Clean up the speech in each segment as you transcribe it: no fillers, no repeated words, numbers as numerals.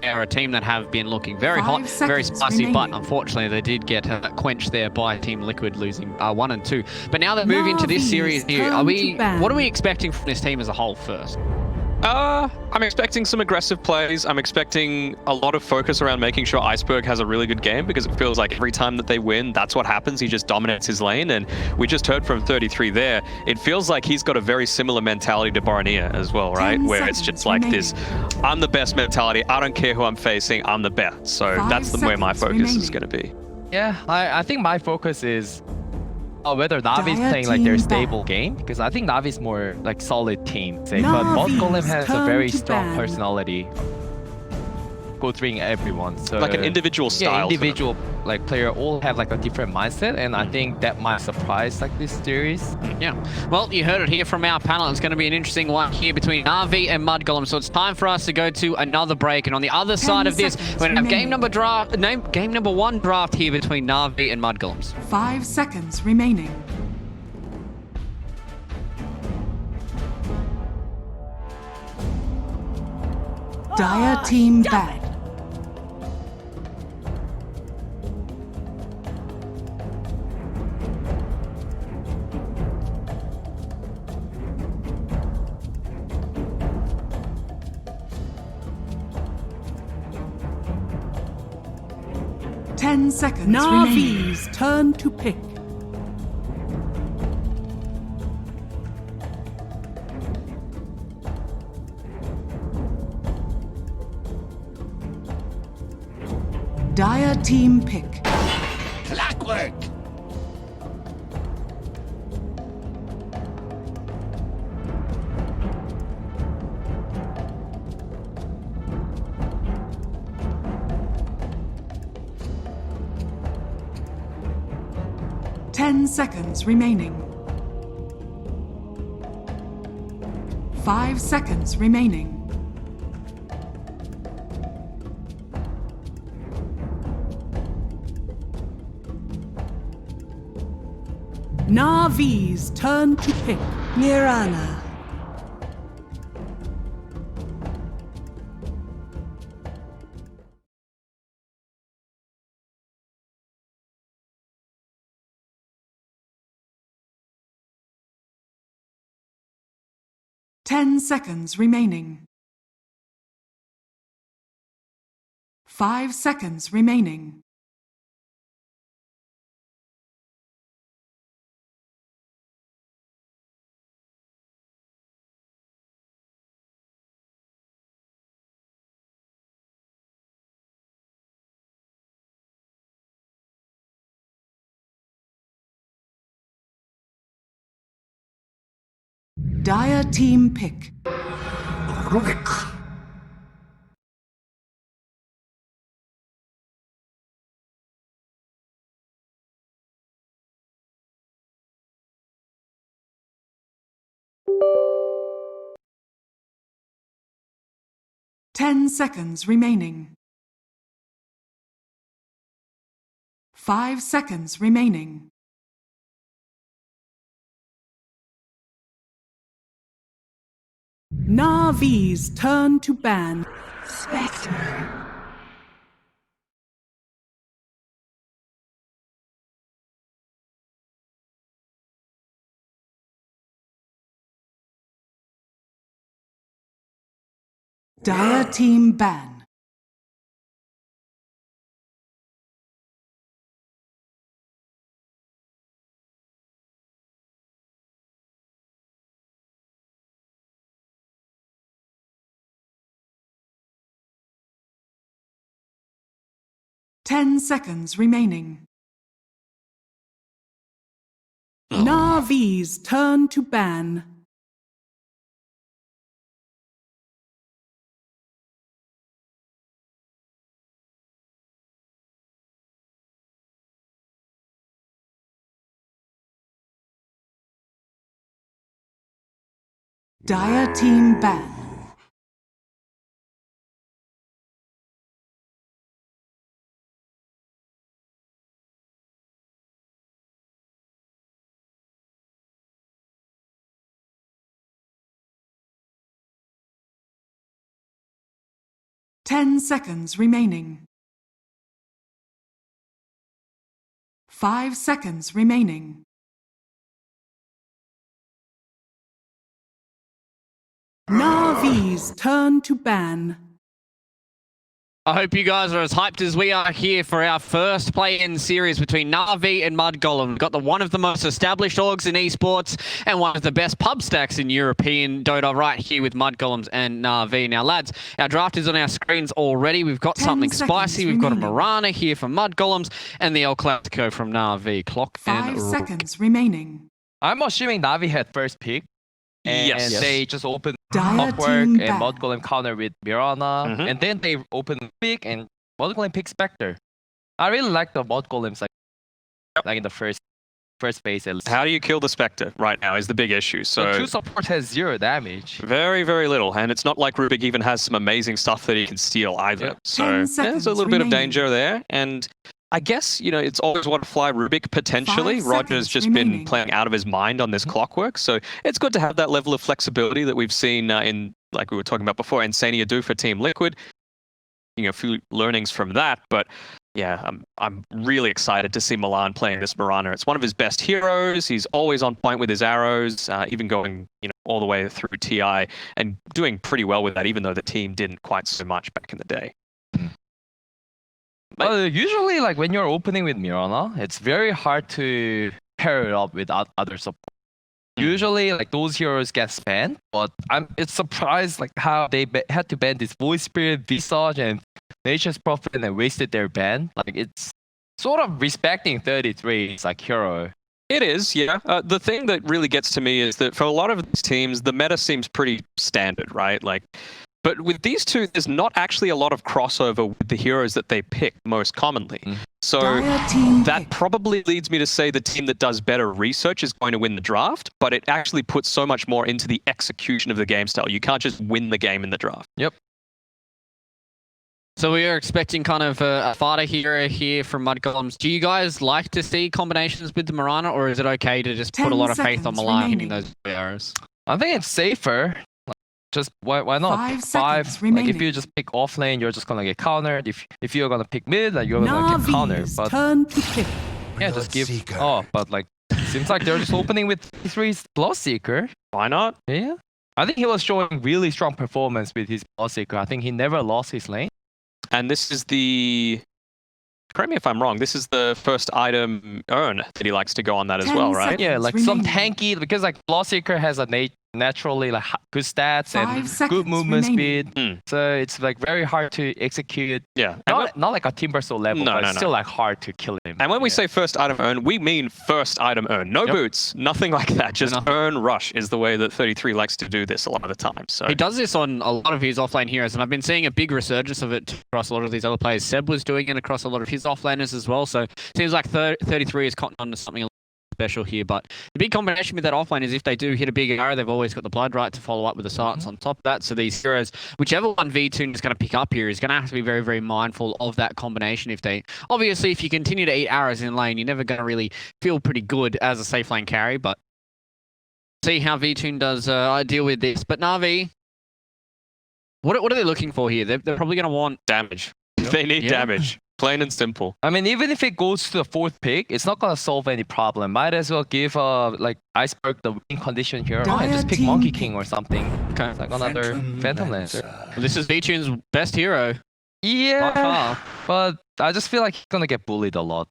are a team that have been looking very hot, very spicy, but unfortunately they did get quenched there by Team Liquid, losing 1 and 2. But now they move into this series here. What are we expecting from this team as a whole first? I'm expecting some aggressive plays. I'm expecting a lot of focus around making sure Iceberg has a really good game, because it feels like every time that they win, that's what happens. He just dominates his lane, and we just heard from 33 there. It feels like he's got a very similar mentality to Baronier as well, right? Where it's just like this, I'm the best mentality. I don't care who I'm facing. I'm the best. So that's where my focus is going to be. Yeah, I think my focus is whether Navi is playing like their stable game, because I think Navi is more like solid team. But mudgolem has a very strong personality, go through everyone. So like an individual style. Yeah, individual like player all have like a different mindset, and I think that might surprise like this series. Yeah. Well, you heard it here from our panel. It's going to be an interesting one here between Navi and mudgolem. So it's time for us to go to another break, and on the other side of this, we're going to have game number 1 draft here between Navi and mudgolems. 5 seconds remaining. Dire team back. Seconds Navi's turn to pick. Dire team pick. Clockwork. 10 seconds remaining. 5 seconds remaining. Navi's turn to pick. Mirana. Ten seconds remaining. 5 seconds remaining. Dire team pick. Rubik. Ten seconds remaining. 5 seconds remaining. Navi's turn to ban. Spectre. Dire team ban. Ten seconds remaining. Navi's turn to ban. Dire team ban. 10 seconds remaining. 5 seconds remaining. Navi's turn to ban. I hope you guys are as hyped as we are here for our first play-in series between Na'Vi and mudgolem. We've got one of the most established orgs in esports and one of the best pub stacks in European Dota right here with mudgolems and Na'Vi. Now, lads, our draft is on our screens already. We've got something spicy. We've got a Mirana here from mudgolems and the El Clasico from Na'Vi. Clock 5 and seconds remaining. I'm assuming Na'Vi had first pick. And Yes. they just opened Dire Clockwork team and ban. mudgolem counter with Mirana. Mhm. And then they open pick and mudgolem pick Spectre. I really like the mudgolems like in the first phase at least. How do you kill the Spectre right now is the big issue. So So true support has 0 damage. very, very little. And it's not like Rubik even has some amazing stuff that he can steal either. Yeah. So 10 there's seconds a little bit of remaining. danger there. And I guess, you know, it's always want to fly Rubik potentially. 5 Roger's seconds just been remaining. playing out of his mind on this clockwork. So it's good to have that level of flexibility that we've seen in, like we were talking about before, Insania do for Team Liquid. You know, a few learnings from that. But yeah, I'm really excited to see Milan playing this Mirana. It's one of his best heroes. He's always on point with his arrows, even going, you know, all the way through TI and doing pretty well with that, even though the team didn't quite so much back in the day. Well, usually, like when you're opening with Mirana, it's very hard to pair it up with other support. Usually, like those heroes get spanned, but it's surprised like how they had to ban this Voice Spirit, Visage, and Nature's Prophet, and wasted their ban. Like it's sort of respecting 33's like hero. It is, yeah. The thing that really gets to me is that for a lot of these teams, the meta seems pretty standard, right? Like, but with these two, there's not actually a lot of crossover with the heroes that they pick most commonly. So Dire team that pick. probably leads me to say the team that does better research is going to win the draft, but it actually puts so much more into the execution of the game style. You can't just win the game in the draft. Yep. So we are expecting kind of a fighter hero here from mudgolems. Do you guys like to see combinations with the Mirana, or is it okay to just put 10 a lot of faith on seconds Milan hitting remaining. those arrows? I think it's safer. Just why not? 5 Pick seconds 5. Like if remaining. you just pick off lane, you're just gonna get countered. If you're gonna pick mid, like you're gonna get countered. Navi's But turn to pick. yeah, just give. Bloodseeker. Oh, but like seems like they're just opening with 3's Bloodseeker. Why not? Yeah, I think he was showing really strong performance with his Bloodseeker. I think he never lost his lane. And this is the... Correct me if I'm wrong, this is the first item earn that he likes to go on that as 10 well, right? seconds. Yeah, like some remaining. tanky because like Bloodseeker has a naturally like good stats 5 and seconds good movement remaining. speed. So it's like very hard to execute. Yeah. And Not like a Timbersaw level, No, but no, it's no. still like hard to kill him. And when we Yeah. say first item earn, we mean first item earn. No Yep. boots, nothing like that. Just No. earn rush is the way that 33 likes to do this a lot of the time. So He does this on a lot of his offlane heroes, and I've been seeing a big resurgence of it across a lot of these other players. Seb was doing it across a lot of his offlaners as well, so it seems like 33 is cotton on to something a little special here. But the big combination with that offlane is if they do hit a big arrow, they've always got the blood right to follow up with the silence on top of that. So these heroes, whichever one V2 is going to pick up here, is going to have to be very, very mindful of that combination. Obviously, if you continue to eat arrows in lane, you're never going to really feel pretty good as a safe lane carry, but see how V2 does deal with this. But Na'Vi, what are they looking for here? They're probably going to want... damage. They need Yeah. damage. Plain and simple. I mean, even if it goes to the 4th pick, it's not gonna solve any problem. Might as well give like Iceberg the win condition here. Oh, and just pick Dire Monkey team King or something. Okay. It's like another Phantom Lancer. This is V2's best hero. By Yeah, far. but I just feel like he's gonna get bullied a lot.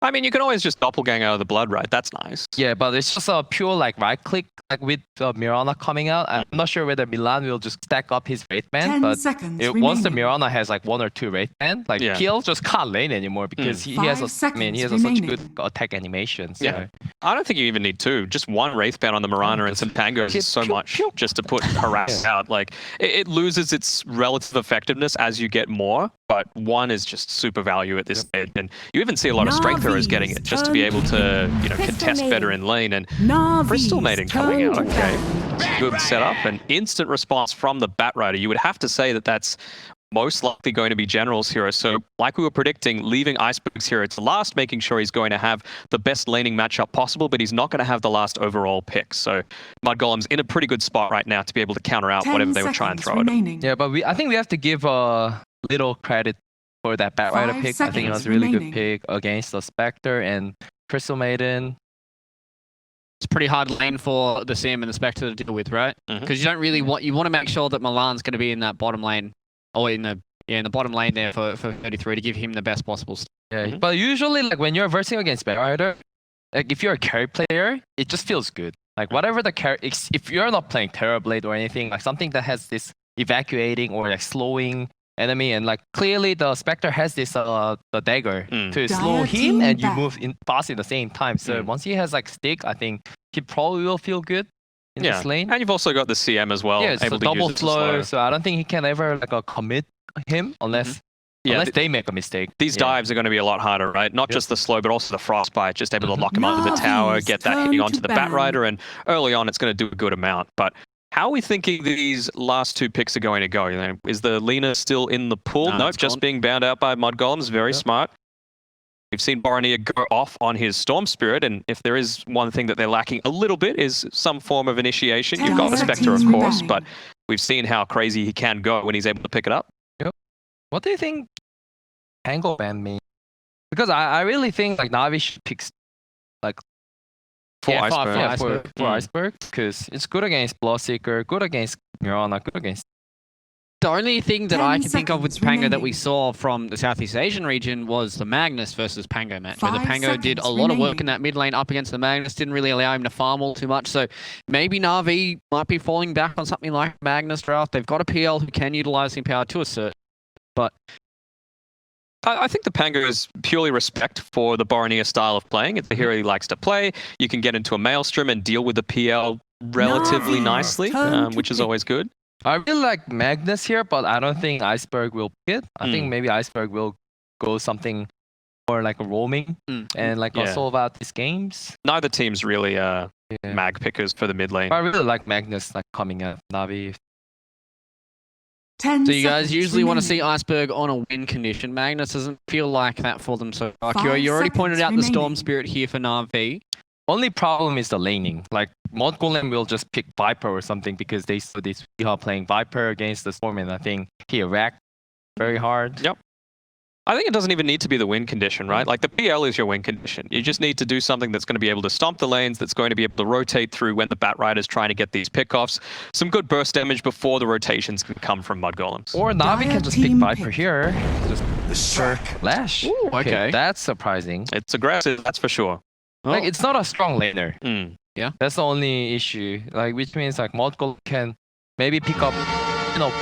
I mean, you can always just doppelganger out of the blood, right? That's nice. Yeah, but it's just a pure like right click like with Mirana coming out. I'm not sure whether Milan will just stack up his Wraith Band, 10 but seconds once the remaining. Mirana has like 1 or 2 Wraith Band, like Yeah. PL just can't lane anymore because he has 5 he has seconds such good remaining. attack animation. So. Yeah. I don't think you even need two. Just one Wraith Band on the Mirana and some Pangos is so much just to put harass out. Like, it loses its relative effectiveness as you get more, but one is just super value at this stage. And you even see a lot of strength throwers getting it just to be able to, you know, contest better in lane. And Crystal Maiden coming out, okay. Good setup and instant response from the Batrider. You would have to say that that's most likely going to be General's hero. So like we were predicting, leaving Iceberg's hero to last, making sure he's going to have the best laning matchup possible, but he's not going to have the last overall pick. So mudgolem's in a pretty good spot right now to be able to counter out 10 whatever they would try and seconds throw at him. remaining. Yeah, but I think we have to give a little credit for that Batrider 5 pick. I think it was seconds a really remaining. good pick against the Spectre and Crystal Maiden. It's a pretty hard lane for the Sim and the Spectre to deal with, right? Because you don't really want to make sure that Milan's going to be in that bottom lane, or in the bottom lane there for 33 to give him the best possible. Yeah, but usually like when you're versing against Batrider, like if you're a carry player, it just feels good. Like whatever the carry, if you're not playing Terrorblade or anything, like something that has this evacuating or like slowing enemy, and like clearly the Spectre has this the dagger to slow Dire him team and you back. move in fast at the same time. So once he has like stick, I think he probably will feel good in this lane. And you've also got the CM as well, Yeah, it's able a to double use it to slow, so I don't think he can ever like commit him unless they make a mistake. These dives are going to be a lot harder, right? Not just the slow, but also the frostbite, just able to lock him under the tower, Navi's get that turn hitting to onto the ban. Batrider, and early on it's going to do a good amount. But how are we thinking these last two picks are going to go? You know, is the Lina still in the pool? No, Nope, it's just gone. being bound out by mudgolems. Very smart. We've seen Boromir go off on his Storm Spirit, and if there is one thing that they're lacking a little bit is some form of initiation. You've got the Dire Spectre, of team course, remaining. but we've seen how crazy he can go when he's able to pick it up. What do you think Angle ban means? Because I really think like Navi should pick like For Iceberg. for Iceberg, because it's good against Bloodseeker, good against Mirana, good against. The only thing that 10 I can think of with seconds Pango that we remaining. saw from the Southeast Asian region was the Magnus versus Pango match, where the 5 Pango did a seconds lot of work remaining. in that mid lane up against the Magnus, didn't really allow him to farm all too much. So maybe Na'Vi might be falling back on something like Magnus draft. They've got a PL who can utilize him power to a certain, but I think the Pango is purely respect for the Boromir style of playing. It's a hero he likes to play. You can get into a Maelstrom and deal with the PL relatively Navi, nicely, turn to which is pick. always good. I really like Magnus here, but I don't think Iceberg will pick it. I think maybe Iceberg will go something more like a roaming and like solve out these games. Neither team's really mag pickers for the mid lane. I really like Magnus like coming at Navi. 10 so you guys seconds usually want to see remaining. Iceberg on a win condition. Magnus doesn't feel like that for them so far. 5 Kyo, you already pointed out seconds the Storm remaining. Spirit here for Na'Vi. Only problem is the laning. Like mudgolem will just pick Viper or something because they see her playing Viper against the Storm, and I think he wrecked very hard. Yep. I think it doesn't even need to be the win condition, right? Like the PL is your win condition. You just need to do something that's going to be able to stomp the lanes, that's going to be able to rotate through when the Batrider's trying to get these pickoffs. Some good burst damage before the rotations can come from mudgolems. Or Navi Dire can just pick team Viper pick. here. Just The sack. Lash. Ooh, okay. That's surprising. It's aggressive, that's for sure. Like it's not a strong laner. That's the only issue. Like which means like mudgolem can maybe pick up,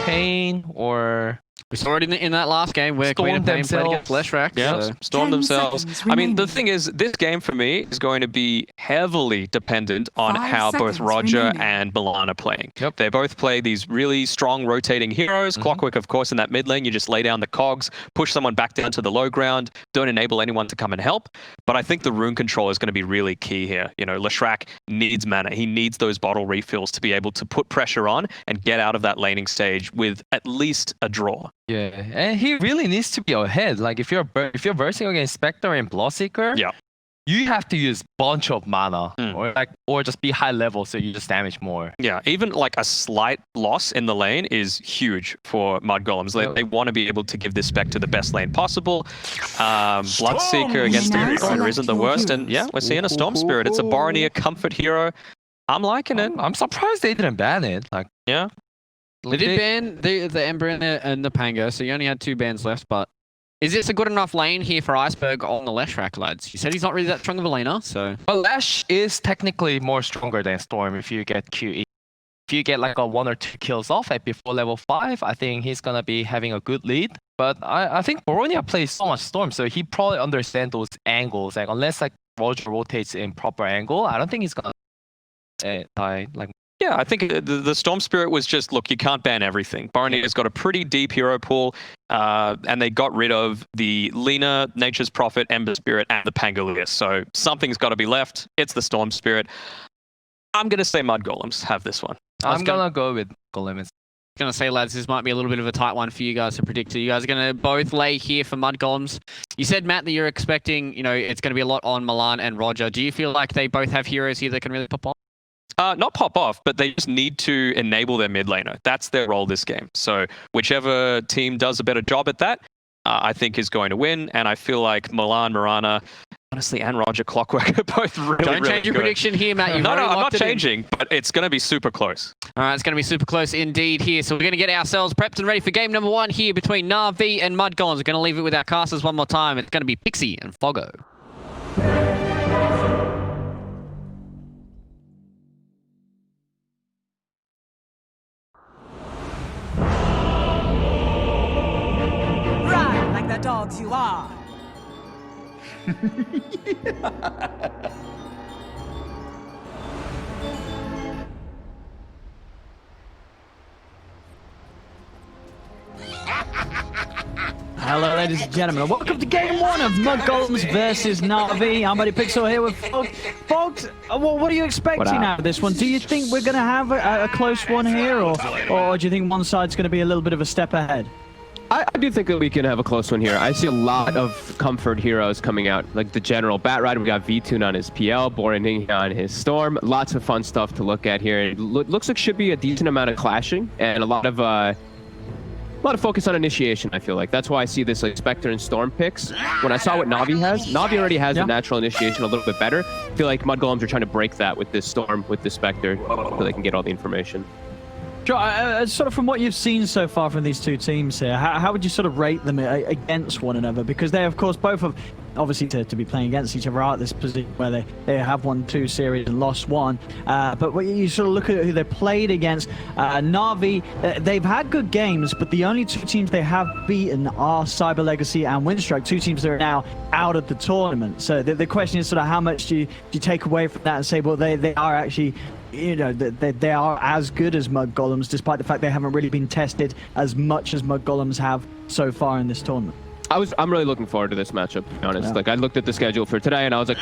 Pain or We saw it in that last game where Storm Queen of Pain played against themselves. Leshrac. Yeah, So. storm 10 themselves. seconds I mean, the remaining. thing is, this game for me is going to be heavily dependent on 5 how both seconds Roger remaining. and Milan are playing. Yep. They both play these really strong rotating heroes. Clockwork, of course, in that mid lane, you just lay down the cogs, push someone back down to the low ground, don't enable anyone to come and help. But I think the rune control is going to be really key here. You know, Leshrac needs mana. He needs those bottle refills to be able to put pressure on and get out of that laning stage with at least a draw. yeah, and he really needs to be ahead. Like if you're versing against Spectre and Bloodseeker, Yeah. you have to use bunch of mana or just be high level so you just damage more. Yeah, even like a slight loss in the lane is huge for mudgolems. They want to be able to give this Spectre the best lane possible. Bloodseeker against the Now Batrider isn't the select your worst, and yeah, we're seeing a Storm Spirit. It's a Boromir comfort hero. I'm liking it. I'm surprised they didn't ban it. Like Yeah. They did ban the Ember and the Pango, so you only had 2 bans left, but is this a good enough lane here for Iceberg on the Leshrac, lads? You said he's not really that strong of a laner, so... But Lash is technically more stronger than Storm if you get QE. If you get like a 1 or 2 kills off at before level 5, I think he's gonna be having a good lead. But I think Boromir plays so much Storm, so he probably understands those angles. Like unless like Roger rotates in proper angle, I don't think he's gonna die like. Yeah, I think the Storm Spirit was just, look, you can't ban everything. Boromir has got a pretty deep hero pool, and they got rid of the Lina, Nature's Prophet, Ember Spirit, and the Pangolius. So something's got to be left. It's the Storm Spirit. I'm going to say mudgolems have this one. I'm gonna go with Golem. Gonna say, lads, this might be a little bit of a tight one for you guys to predict. You guys are gonna both lay here for mudgolems. You said, Matt, that you're expecting, it's gonna be a lot on Milan and Roger. Do you feel like they both have heroes here that can really pop off? Not pop off, but they just need to enable their mid laner. That's their role this game. So whichever team does a better job at that, I think is going to win. And I feel like Milan, Mirana, honestly, and Roger Clockwork are both really, Don't change your prediction here, Matt. No, I'm not changing, but it's going to be super close. All right, it's going to be super close indeed here. So we're going to get ourselves prepped and ready for game number 1 here between Na'Vi and mudgolems. We're going to leave it with our casters one more time. It's going to be Pixie and Foggo. Run like the dogs you are. Hello, ladies and gentlemen. Welcome to game 1 of mudgolems versus Na'Vi. I'm Buddy Pixel here with Fogs. Fogs, what are you expecting out of this one? Do you think we're going to have a close one here, or do you think one side's going to be a little bit of a step ahead? I do think that we can have a close one here. I see a lot of comfort heroes coming out, like the general Batrider. We got V-Tune on his PL, Boraning on his Storm. Lots of fun stuff to look at here. It looks like should be a decent amount of clashing and a lot of focus on initiation. I feel like that's why I see this like Spectre and Storm picks. When I saw what Na'Vi has, Na'Vi already has the natural initiation a little bit better. I feel like mudgolems are trying to break that with this Storm, with this Spectre, so they can get all the information. Sure, sort of from what you've seen so far from these two teams here, how would you sort of rate them against one another? Because they, of course, both have obviously to be playing against each other are at this position where they have won 2 series and lost 1. But when you sort of look at who they played against, Na'Vi, they've had good games, but the only 2 teams they have beaten are Cyber Legacy and Windstrike, 2 teams that are now out of the tournament. So the question is sort of how much do you take away from that and say, well, they are actually... they are as good as mudgolems, despite the fact they haven't really been tested as much as mudgolems have so far in this tournament. I'm really looking forward to this matchup, to be honest. Yeah. Like, I looked at the schedule for today and I was like,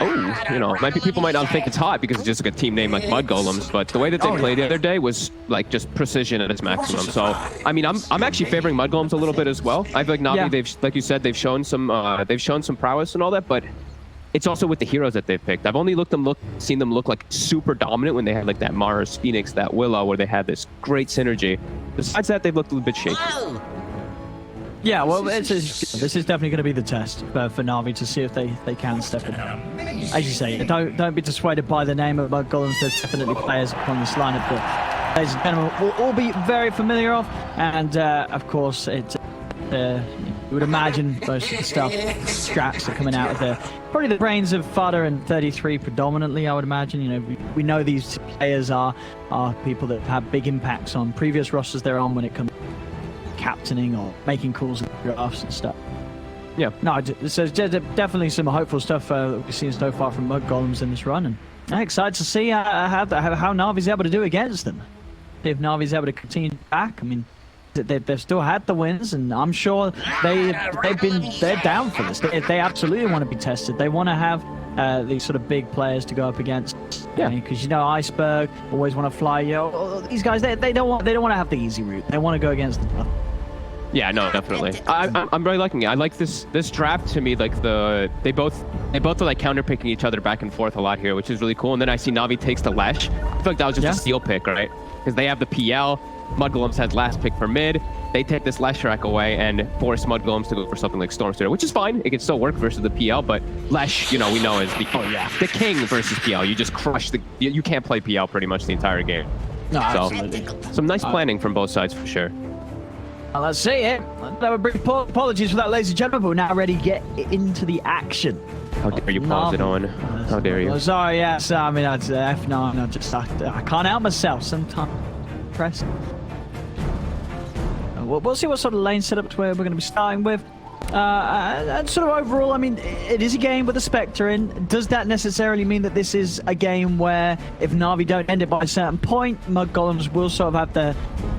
people might not think it's hot because it's just like a team name like mudgolems, but the way that they played the other day was like just precision at its maximum. So, I mean, I'm actually favoring mudgolems a little bit as well. I feel like Na'Vi, they've, like you said, they've shown some prowess and all that, but it's also with the heroes that they've picked. I've only seen them look like super dominant when they had like that Mars, Phoenix, that Willow, where they had this great synergy. Besides that, they've looked a little bit shaky. Yeah, well, this is definitely going to be the test for Na'Vi to see if they can step it up. As you say, don't be dissuaded by the name of mudgolems. There's definitely players on this lineup that, ladies and gentlemen, will all be very familiar of, and of course, you would imagine most of the stuff, straps are coming out of probably the brains of Fada and 33 predominantly, I would imagine. We know these players are people that have big impacts on previous rosters they're on when it comes to captaining or making calls in drafts and stuff. Yeah, no, so definitely some hopeful stuff that we've seen so far from mudgolems in this run, and I'm excited to see how Na'Vi's able to do against them. If Na'Vi's able to continue back, I mean, they've still had the wins, and I'm sure they're down for this. They absolutely want to be tested. They want to have these sort of big players to go up against. Yeah, because Iceberg always want to fly. These guys they don't want to have the easy route. They want to go against the tough. Yeah, no, definitely. I'm really liking it. I like this draft. To me, like they both are like counterpicking each other back and forth a lot here, which is really cool. And then I see Na'Vi takes the Lesh. I feel like that was just a steal pick, right? Because they have the PL. mudgolems has last pick for mid. They take this Lesh rack away and force mudgolems to go for something like Stormspear, which is fine. It can still work versus the PL, but Lesh, we know is the king versus PL. You just crush you can't play PL pretty much the entire game. No, so absolutely. some nice planning from both sides for sure. Well, let's see it. Have a brief apologies for that, ladies and gentlemen, but we're now ready to get into the action. How dare you pause it, Owen? How dare you? Oh, sorry, yes. I mean, that's F9. I can't help myself sometimes. Press. We'll see what sort of lane setup we're going to be starting with. And sort of overall, I mean, it is a game with a Spectre in. Does that necessarily mean that this is a game where if Na'Vi don't end it by a certain point, mudgolems will sort of have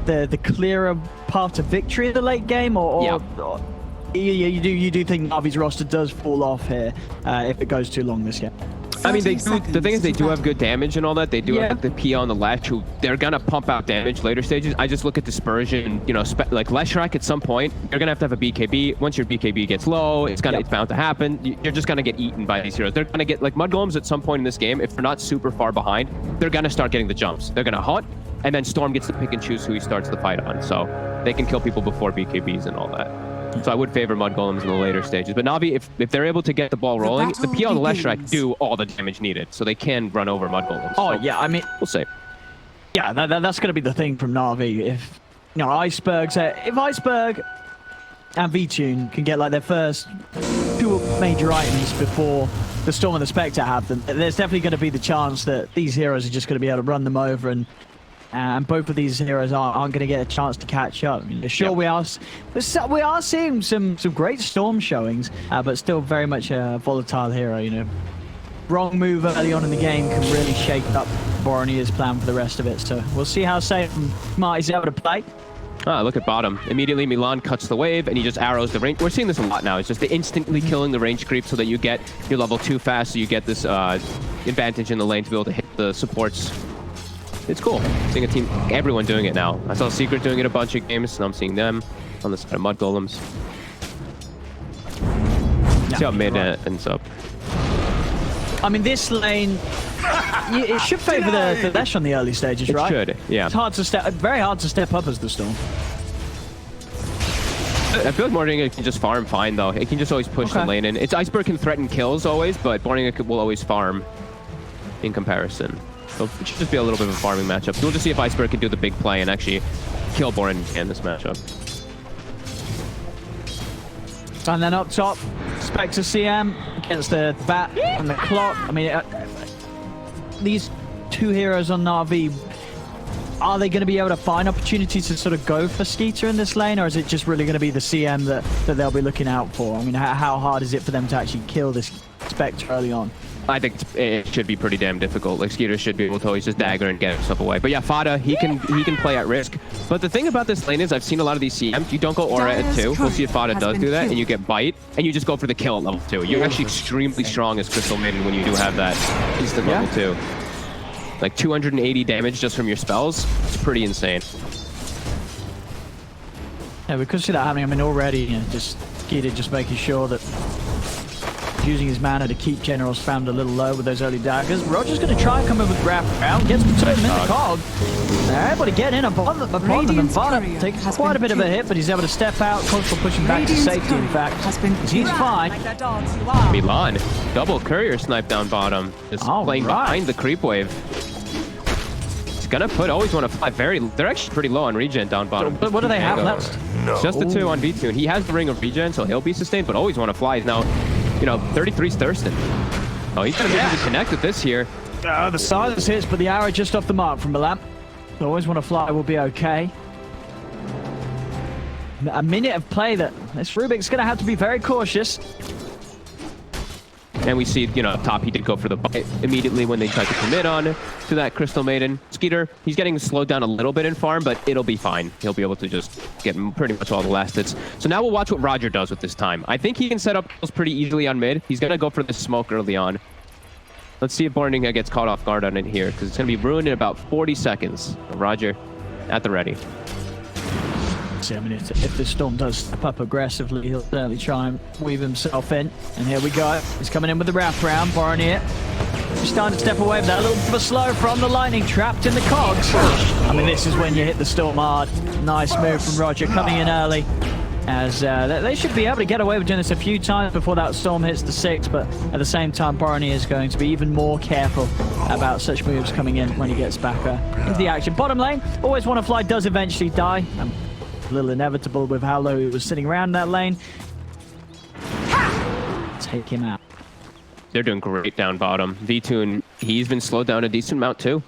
the clearer path to victory in the late game, or you do think Na'Vi's roster does fall off here if it goes too long this game? I mean, they do. 30 The thing is, they do seconds have good damage and all that. They do Yeah. have the P on the Lesh, who they're gonna pump out damage later stages. I just look at Dispersion. You know, like Leshrac at some point, you're gonna have to have a BKB. Once your BKB gets low, it's bound to happen. You're just gonna get eaten by these heroes. They're gonna get like Mudgolems at some point in this game. If they're not super far behind, they're gonna start getting the jumps. They're gonna hunt, and then Storm gets to pick and choose who he starts the fight on. So they can kill people before BKBs and all that. So I would favor Mudgolems in the later stages. But Navi, if they're able to get the ball rolling, the P on the Leshrac do all the damage needed, so they can run over Mudgolems. Oh, So yeah, I mean, we'll see. yeah, that's going to be the thing from Na'Vi. If, you know, if Iceberg and V-Tune can get like their first 2 major items before the Storm and the Spectre have them, there's definitely going to be the chance that these heroes are just going to be able to run them over, and both of these heroes aren't going to get a chance to catch up. I mean, sure, we are seeing some great Storm showings, but still very much a volatile hero. You know, wrong move early on in the game can really shake up Bornea's plan for the rest of it. So we'll see how safe and smart he's able to play. Ah, look at bottom. Immediately, Milan cuts the wave, and he just arrows the range. We're seeing this a lot now. It's just the instantly killing the range creep so that you get your level 2 fast, so you get this advantage in the lane to be able to hit the supports. It's cool. Seeing a team, everyone doing it now. I saw Secret doing it a bunch of games, and I'm seeing them on the side of Mudgolems. See how mid ends up. I mean, this lane, it should favor the Lesh on the early stages, It right? should, yeah. It's hard to very hard to step up as the Storm. I feel like Borninga can just farm fine, though. It can just always push the lane in. It's Iceberg can threaten kills always, but Borninga will always farm in comparison. So it should just be a little bit of a farming matchup. So we'll just see if Iceberg can do the big play and actually kill Borin in this matchup. And then up top, Spectre CM against the bat and the clock. I mean, these 2 heroes on Na'Vi, are they going to be able to find opportunities to sort of go for Skeeter in this lane, or is it just really going to be the CM that they'll be looking out for? I mean, how hard is it for them to actually kill this Spectre early on? I think it should be pretty damn difficult. Like, Skeeter should be able to always just dagger and get himself away. But yeah, Fada, he can play at risk. But the thing about this lane is I've seen a lot of these CMs. You don't go aura at 2. We'll see if Fada does do that, and you get bite, and you just go for the kill at level 2. You're actually extremely strong as Crystal Maiden when you do have that instant level 2. Like 280 damage just from your spells. It's pretty insane. Yeah, we could see that happening. I mean, already, you know, just Skeeter just making sure that using his mana to keep General spammed a little low with those early daggers. Roger's going to try and come in with grab round, gets the totem in the cog. Able to get in upon them, and Vada takes quite a bit of a hit, but he's able to step out, constantly pushing back to safety, in fact. He's fine. Milan, double courier snipe down bottom. Just playing behind the creep wave. He's gonna always want to fly they're actually pretty low on regen down bottom. But what do they have left? Just the 2 on V2, and he has the ring of regen, so he'll be sustained, but always want to fly. He's now, you know, 33's thirsting. Oh, he's gonna be able to connect with this here. The silence hits, but the arrow just off the mark from Milan. Always want to fly, will be okay. A minute of play that this Rubik's going to have to be very cautious. And we see, you know, up top, he did go for the bite immediately when they tried to commit on to that Crystal Maiden. Skeeter, he's getting slowed down a little bit in farm, but it'll be fine. He'll be able to just get pretty much all the last hits. So now we'll watch what Roger does with this time. I think he can set up kills pretty easily on mid. He's going to go for the smoke early on. Let's see if Borninga gets caught off guard on it here, because it's going to be ruined in about 40 seconds. Roger, at the ready. See, I mean, if the Storm does step up aggressively, he'll certainly try and weave himself in. And here we go. He's coming in with the wraparound. Boromir starting to step away with that little bit of a slow from the lightning, trapped in the cogs. I mean, this is when you hit the Storm hard. Nice move from Roger, coming in early. As they should be able to get away with doing this a few times before that Storm hits the 6, but at the same time, Boromir is going to be even more careful about such moves coming in when he gets back into the action. Bottom lane, always want to fly, does eventually die. A little inevitable with how low he was sitting around that lane. Take him out. They're doing great down bottom. V-Tune, he's been slowed down a decent amount too.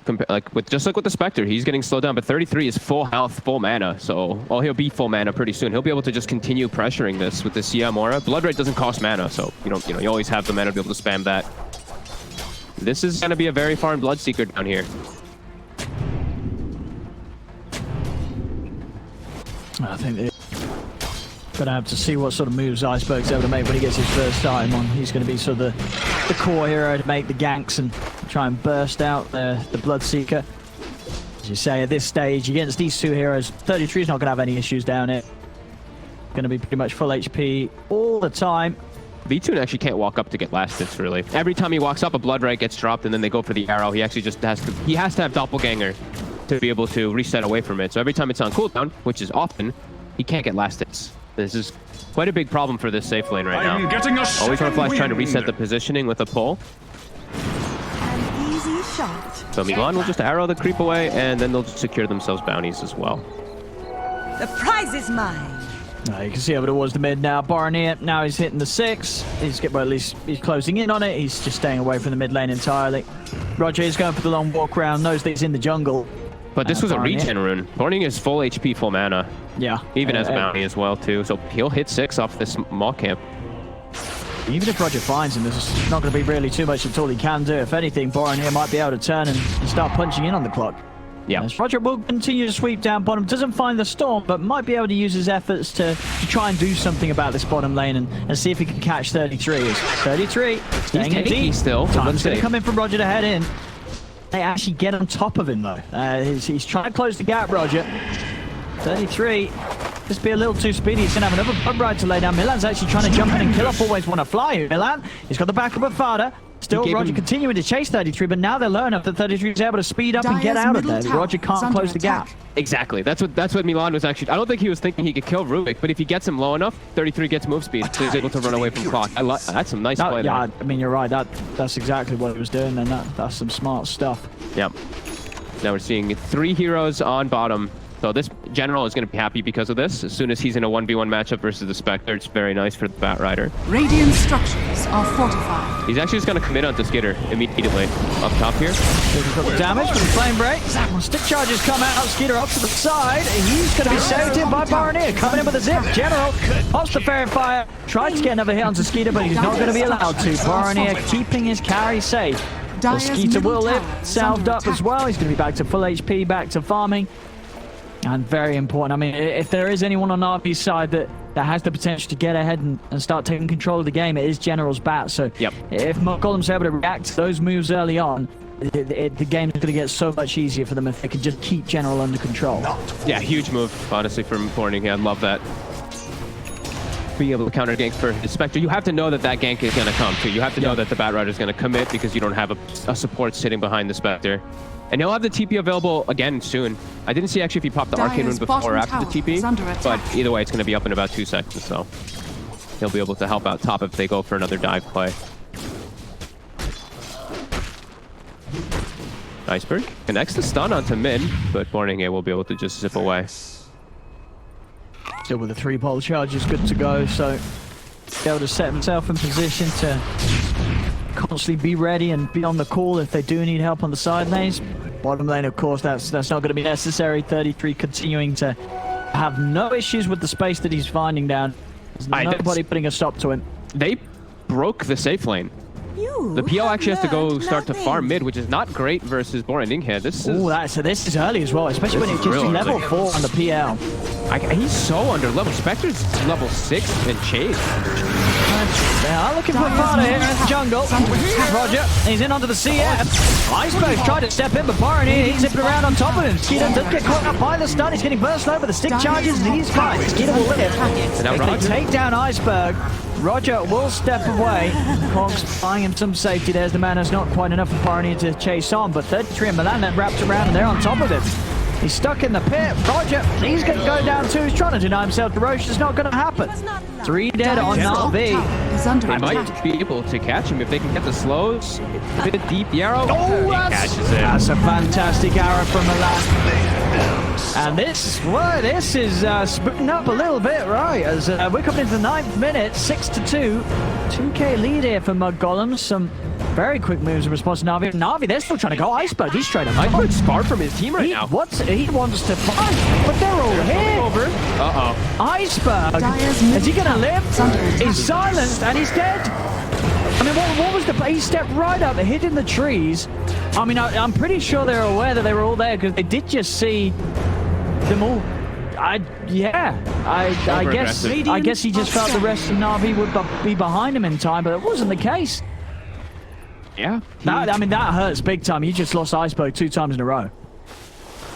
Just like with the Spectre, he's getting slowed down, but 33 is full health, full mana. So, well, he'll be full mana pretty soon. He'll be able to just continue pressuring this with the CM aura. Blood Red doesn't cost mana, so you always have the mana to be able to spam that. This is going to be a very farm Bloodseeker down here. I think Gonna have to see what sort of moves Iceberg's able to make when he gets his first item on. He's gonna be sort of the core hero to make the ganks and try and burst out the Bloodseeker. As you say, at this stage, against these two heroes, 33 is not gonna have any issues down here. Gonna be pretty much full HP all the time. V2 actually can't walk up to get last hits, really. Every time he walks up, a blood right gets dropped, and then they go for the arrow. He actually just has to have Doppelganger to be able to reset away from it. So every time it's on cooldown, which is often, he can't get last hits. This is quite a big problem for this safe lane right now. Always on flash trying to reset the positioning with a pull. An easy shot. So Milan will just arrow the creep away, and then they'll secure themselves bounties as well. The prize is mine. You can see over towards the mid now. Boromir, now he's hitting the 6. Well, at least he's closing in on it. He's just staying away from the mid lane entirely. Roger is going for the long walk around, knows that he's in the jungle. But this was a regen rune. Boromir is full HP, full mana. Yeah. Even as bounty as well, too. So he'll hit 6 off this Maw camp. Even if Roger finds him, there's not going to be really too much at all he can do. If anything, Boromir might be able to turn and start punching in on the clock. Yeah. Roger will continue to sweep down bottom. Doesn't find the storm, but might be able to use his efforts to try and do something about this bottom lane and see if he can catch 33. 33 staying in deep. Still. Time's going to come in from Roger to head in. They actually get on top of him, though. He's trying to close the gap, Roger. 33. Just be a little too speedy. He's going to have another bug ride to lay down. Milan's actually trying to jump in and kill up. Always want to fly. Milan, he's got the backup of Fada. Still, Roger continuing to chase 33, but now they're low enough that 33 is able to speed up and get out of there. Roger can't close the gap. Exactly. That's what Milan was actually. I don't think he was thinking he could kill Rubik, but if he gets him low enough, 33 gets move speed, so he's able to run away from clock. That's some nice play there. Yeah, I mean, you're right. That's exactly what he was doing, and that's some smart stuff. Yep. Now we're seeing 3 heroes on bottom. So this general is going to be happy because of this. As soon as he's in a 1v1 matchup versus the Spectre, it's very nice for the Bat Rider. Radiant structures are fortified. He's actually just going to commit onto Skitter immediately. Up top here. He's got the damage from the flame break. When stick charges come out, Skitter up to the side. He's going to be saved in by Boromir. Coming in with a zip. General pops the Fairy Fire. Tried to get another hit onto Skitter, but he's not going to be allowed to. Boromir keeping his carry safe. The Skeeter will live. Salved up as well. He's going to be back to full HP, back to farming. And very important. I mean, if there is anyone on RB's side that has the potential to get ahead and start taking control of the game, it is General's Bat. So if Golem's able to react to those moves early on, the game's going to get so much easier for them if they can just keep General under control. Yeah, huge move, honestly, from Borning. I love that. Being able to counter gank for the Spectre, you have to know that gank is going to come too. You have to know that the Bat Rider is going to commit because you don't have a support sitting behind the Spectre. And he'll have the TP available again soon. I didn't see actually if he popped the Arcane Rune before or after the TP, but either way, it's going to be up in about 2 seconds, so he'll be able to help out top if they go for another dive play. Iceberg connects the stun onto mid, but Borninge will be able to just zip away. Still with the 3-pole charge is good to go, so be able to set himself in position to constantly be ready and be on the call if they do need help on the side lanes. Bottom lane, of course, that's not going to be necessary. 33 continuing to have no issues with the space that he's finding down. There's nobody putting a stop to him. They broke the safe lane. The PL actually has to go start to farm mid, which is not great versus Borendinghe. This is early as well, especially when it gets to level 4 on the PL. He's so under level. Spectre's level 6 and chase. They are looking for Fada here in the jungle. Roger, he's in onto the CF. Iceberg's tried to step in, but Boromir, he's zipping around on top of him. Skeeter doesn't get caught up by the stun. He's getting burst over the stick charges, and he's fine. Skeeter will live. If they take down Iceberg, Roger will step away. Cogs buying him some safety. There's the man who's not quite enough for Boromir to chase on, but 33 and Milan then wrapped around, and they're on top of him. He's stuck in the pit. Roger, he's going to go down too. He's trying to deny himself to Roche. It's not going to happen. 3 dead on Na'Vi. They might be able to catch him if they can get the slows. A bit deep, the arrow. Oh, that's a fantastic arrow from Milan. And this is splitting up a little bit, right? As we're coming into the 9th minute, 6-2. 2k lead here for Mudgolems. Some very quick moves in response to Na'Vi. Na'Vi, they're still trying to go. Iceberg, he's straight up. Iceberg's far from his team right now. He wants to fight, but they're all here. Uh-oh. Iceberg, is he going to live? He's silenced, and he's dead. I mean, what was the play? He stepped right up, hitting the trees. I mean, I'm pretty sure they're aware that they were all there, because they did just see them all. I guess he just felt the rest of Na'Vi would be behind him in time, but it wasn't the case. Yeah. I mean, that hurts big time. You just lost Iceberg 2 times in a row.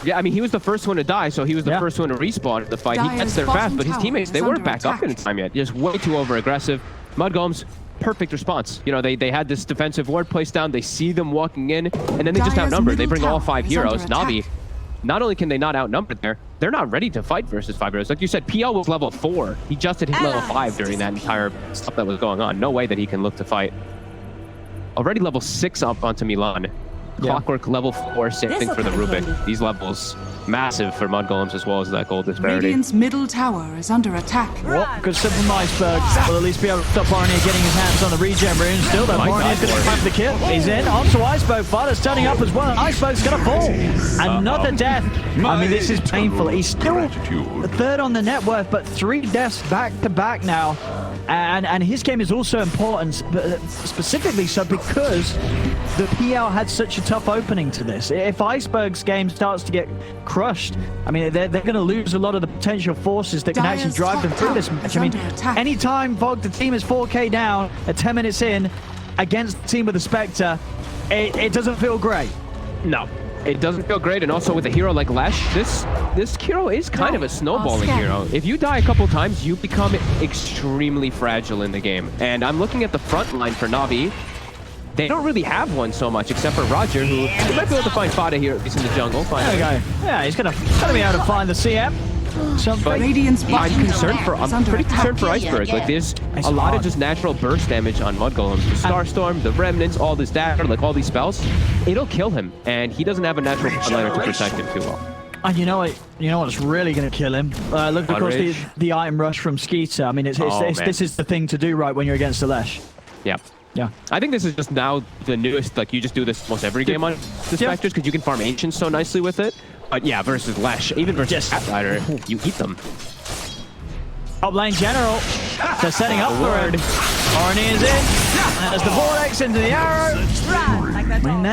Yeah, I mean, he was the first one to die, so he was the first one to respawn in the fight. He gets there fast, but his teammates, they weren't back up in time yet. Just way too over-aggressive. Mudgolems, perfect response. You know, they had this defensive ward placed down. They see them walking in, and then they just outnumber. They bring all 5 heroes. Na'Vi, not only can they not outnumber there, they're not ready to fight versus 5 heroes. Like you said, PL was level 4. He just hit level 5 during that entire stuff that was going on. No way that he can look to fight. Already level 6 up onto Milan. Clockwork level 4, same thing for the Rubik. These levels massive for Mudgolems as well as that gold disparity. Radiant's middle tower is under attack. What? Good stuff from Iceberg. Will at least be able to stop Bornir getting his hands on the regen rune. Still though, Bornir's going to have the kill. He's in onto Iceberg. Fighter's turning up as well. Iceberg's going to fall. Another death. I mean, this is painful. He's still third on the net worth, but 3 deaths back to back now. And his game is also important, specifically so because the PL had such a tough opening to this. If Iceberg's game starts to get crushed, I mean, they're going to lose a lot of the potential forces that can actually drive them through this match. I mean, anytime VOG, the team is 4K down at 10 minutes in against the team with the Spectre, it doesn't feel great. No. It doesn't feel great, and also with a hero like Lesh, this hero is kind of a snowballing hero. If you die a couple times, you become extremely fragile in the game. And I'm looking at the front line for Na'Vi. They don't really have one so much, except for Roger, who might be able to find Fada here, at least in the jungle. There we go. Yeah, he's gonna be able to find the CM. But I'm pretty concerned for Iceberg. Like, there's a lot of just natural burst damage on Mudgolems. The Starstorm, the Remnants, all this dagger, like all these spells, it'll kill him, and he doesn't have a natural frontliner to protect him too well. And you know what's really going to kill him? Look across the item rush from Skeeter. I mean, this is the thing to do right when you're against the Lesh. Yeah. Yeah. I think this is just now the newest, like, you just do this almost every game on the Spectres because you can farm Ancients so nicely with it. But yeah, versus Lesh, even versus Rider, you eat them. Top lane General, they're setting up for him. Bornir is in. There's the Vortex into the arrow. I mean,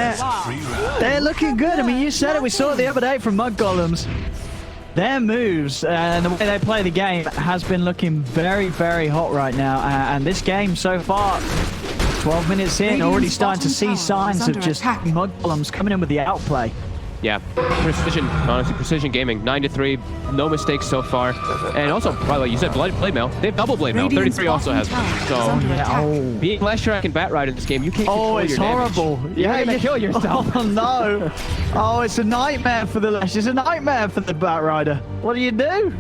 they're looking good. I mean, you said it. We saw it the other day from Mudgolems. Their moves and the way they play the game has been looking very, very hot right now. And this game so far, 12 minutes in, already starting to see signs of just Mudgolems coming in with the outplay. Yeah, precision, honestly, precision gaming. 9-3, no mistakes so far. And also, by the way, you said blade mail. They have double blade mail. 33 also has one. So, being Leshrac and Batrider in this game, you can't control your horrible. Damage. Yeah, you kill yourself. Oh no! Oh, it's a nightmare for the Lesh. It's a nightmare for the Batrider. What do you do?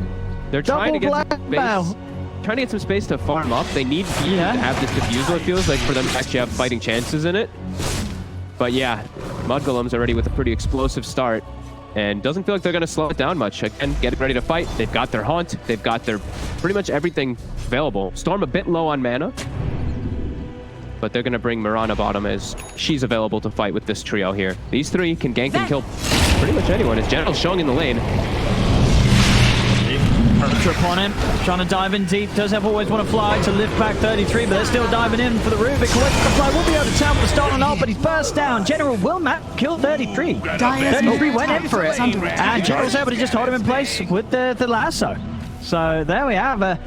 They're trying to get some space to farm up. They need to have this diffusal. It feels like for them to actually have fighting chances in it. But yeah, Mudgolems already with a pretty explosive start, and doesn't feel like they're going to slow it down much. Again, getting ready to fight. They've got their Haunt. They've got their pretty much everything available. Storm a bit low on mana, but they're going to bring Mirana bottom as she's available to fight with this trio here. These 3 can gank and kill pretty much anyone. As General's showing in the lane. Trip on him, trying to dive in deep. Does have always want to fly to lift back 33, but they're still diving in for the Rubik. Collects the fly, will be able to tap the start on up, but he's burst down. General will kill 33. 33 went in for it, and General's able to just hold him in place with the lasso. So there we have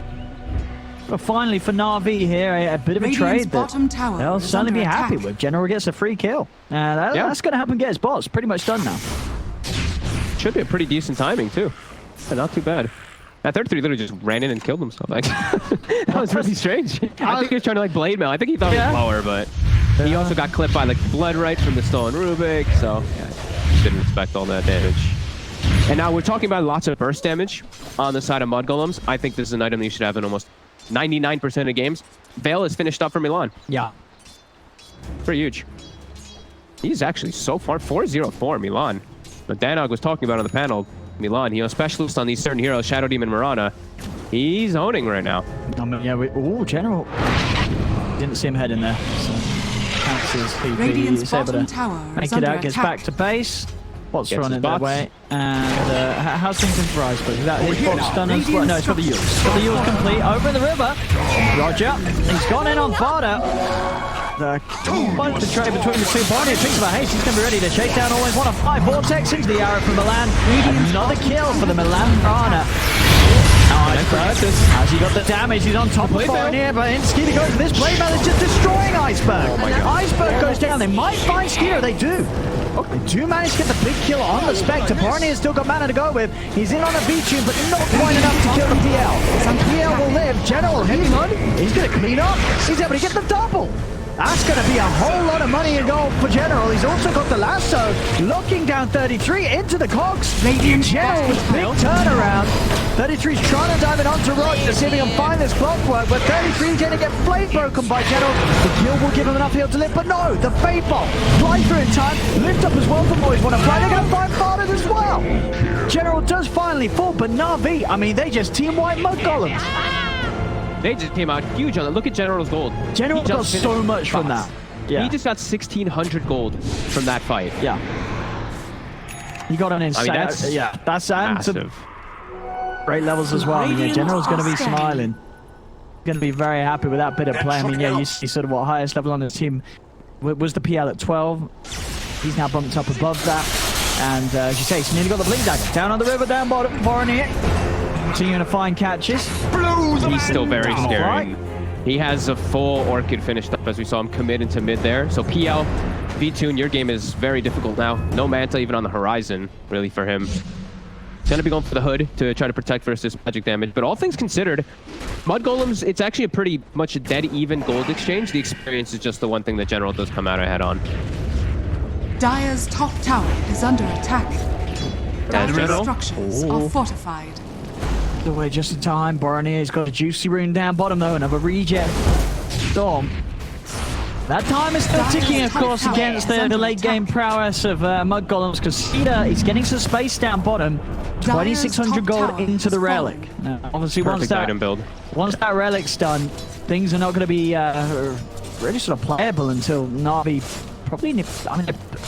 finally for Na'Vi here, a bit of a trade that they'll certainly be happy with. General gets a free kill. That's going to help him get his boss. Pretty much done now. Should be a pretty decent timing too. Not too bad. That 33 literally just ran in and killed himself. Like, that was really strange. I think he was trying to like blade mail. I think he thought it was lower, but he also got clipped by like blood right from the stolen Rubik. So yeah, didn't expect all that damage. And now we're talking about lots of burst damage on the side of Mudgolems. I think this is an item that you should have in almost 99% of games. Vale is finished up for Milan. Yeah. Pretty huge. He's actually so far 4-0-4 Milan. But Danog was talking about on the panel. Milan, specialist on these certain heroes, Shadow Demon Mirana. He's owning right now. I mean, yeah, General. Didn't see him head in there. So, counts his PP. He's able to make it out, gets back to base. What's running that way? And how's things in for Iceberg? Is that his box done as well? No, it's got the Yules. Got the Yules complete. Over in the river. Roger. He's gone in on Fada. Quite the trade between the two. Barney thinks about haste. He's going to be ready to chase down always one of 5 Vortex into the arrow from Milan. Another kill for the Milan Rana. As he got the damage, he's on top of Foreign here, but Skeeter goes for this blade mail. It's just destroying Iceberg. Iceberg goes down. They might find Skeeter. They do. They do manage to get the big kill on the Spectre. Barney has still got mana to go with. He's in on a V-tune, but not quite enough to kill the PL. And PL will live. General, heavy mud. He's going to clean up. He's able to get the double. That's going to be a whole lot of money in gold for General. He's also got the lasso, locking down 33 into the cogs. General with big turnaround. 33's trying to dive it onto Roger to see if he can find this clockwork, but 33's going to get blade broken by General. The kill will give him enough heal to live, but no, the Fate Bolt. Fly through in time, lift up as well. The boys want to fly. They're going to find Farted as well. General does finally fall, but Na'Vi, I mean, they just team-wiped Mudgolems. They just came out huge on it. Look at General's gold. General got so much from that. Yeah. He just got 1,600 gold from that fight. Yeah. He got an insane. I mean, that's that's massive. Great levels as well. I mean, yeah, General's going to be smiling. Going to be very happy with that bit of play. I mean, yeah, you see sort of what highest level on the team was the PL at 12. He's now bumped up above that. And as you say, he's nearly got the blink dagger. Down on the river, down bottom, foreign here. Continuing to find catches. He's still very scary. Right. He has a full Orchid finished up as we saw him commit into mid there. So PL, V-Tune, your game is very difficult now. No Manta even on the horizon, really, for him. He's going to be going for the hood to try to protect versus magic damage. But all things considered, Mudgolems, it's actually a pretty much a dead even gold exchange. The experience is just the one thing that General does come out ahead on. Dire's top tower is under attack. Dire's General? structures are fortified. Away just in time. Bornier's got a juicy rune down bottom though. Another regen. Storm. That time is still ticking, of course, against the late game prowess of Mudgolems, because Cedar is getting some space down bottom. 2,600 gold into the relic. Now, obviously, once that relic's done, things are not going to be really sort of playable until Na'Vi probably. I mean,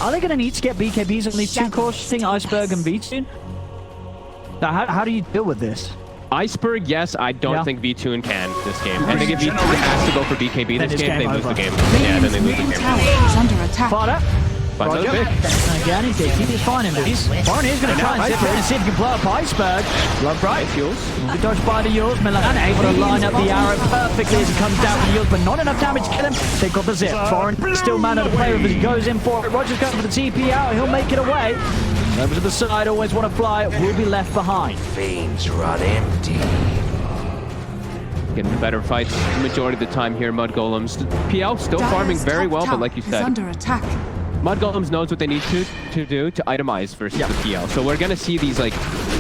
are they going to need to get BKBs on these two cores? Thing Iceberg and V-Tune? Now, how do you deal with this? Iceberg, yes. I don't think V-Tune can this game. I think if V-Tune has to go for BKB this game, they lose the game. Yeah, then they lose the game. Tower is under attack. Fodder. Roger. And again, he's finding these. Barney's going to try and sit there and see if he can blow up Iceberg. Love right. Will be dodged by the Yules. Milan able to line up the arrow perfectly as he comes down with the Yules, but not enough damage to kill him. They've got the zip. Foreign still mana to play with as he goes in for it. Roger's going for the TP out. He'll make it away. Over to the side, always want to fly. Will be left behind. Veins run empty. Getting the better fights the majority of the time here, Mudgolems. PL still farming very well, but like you said, under attack. Mudgolems knows what they need to do to itemize versus the PL. So we're going to see these, like,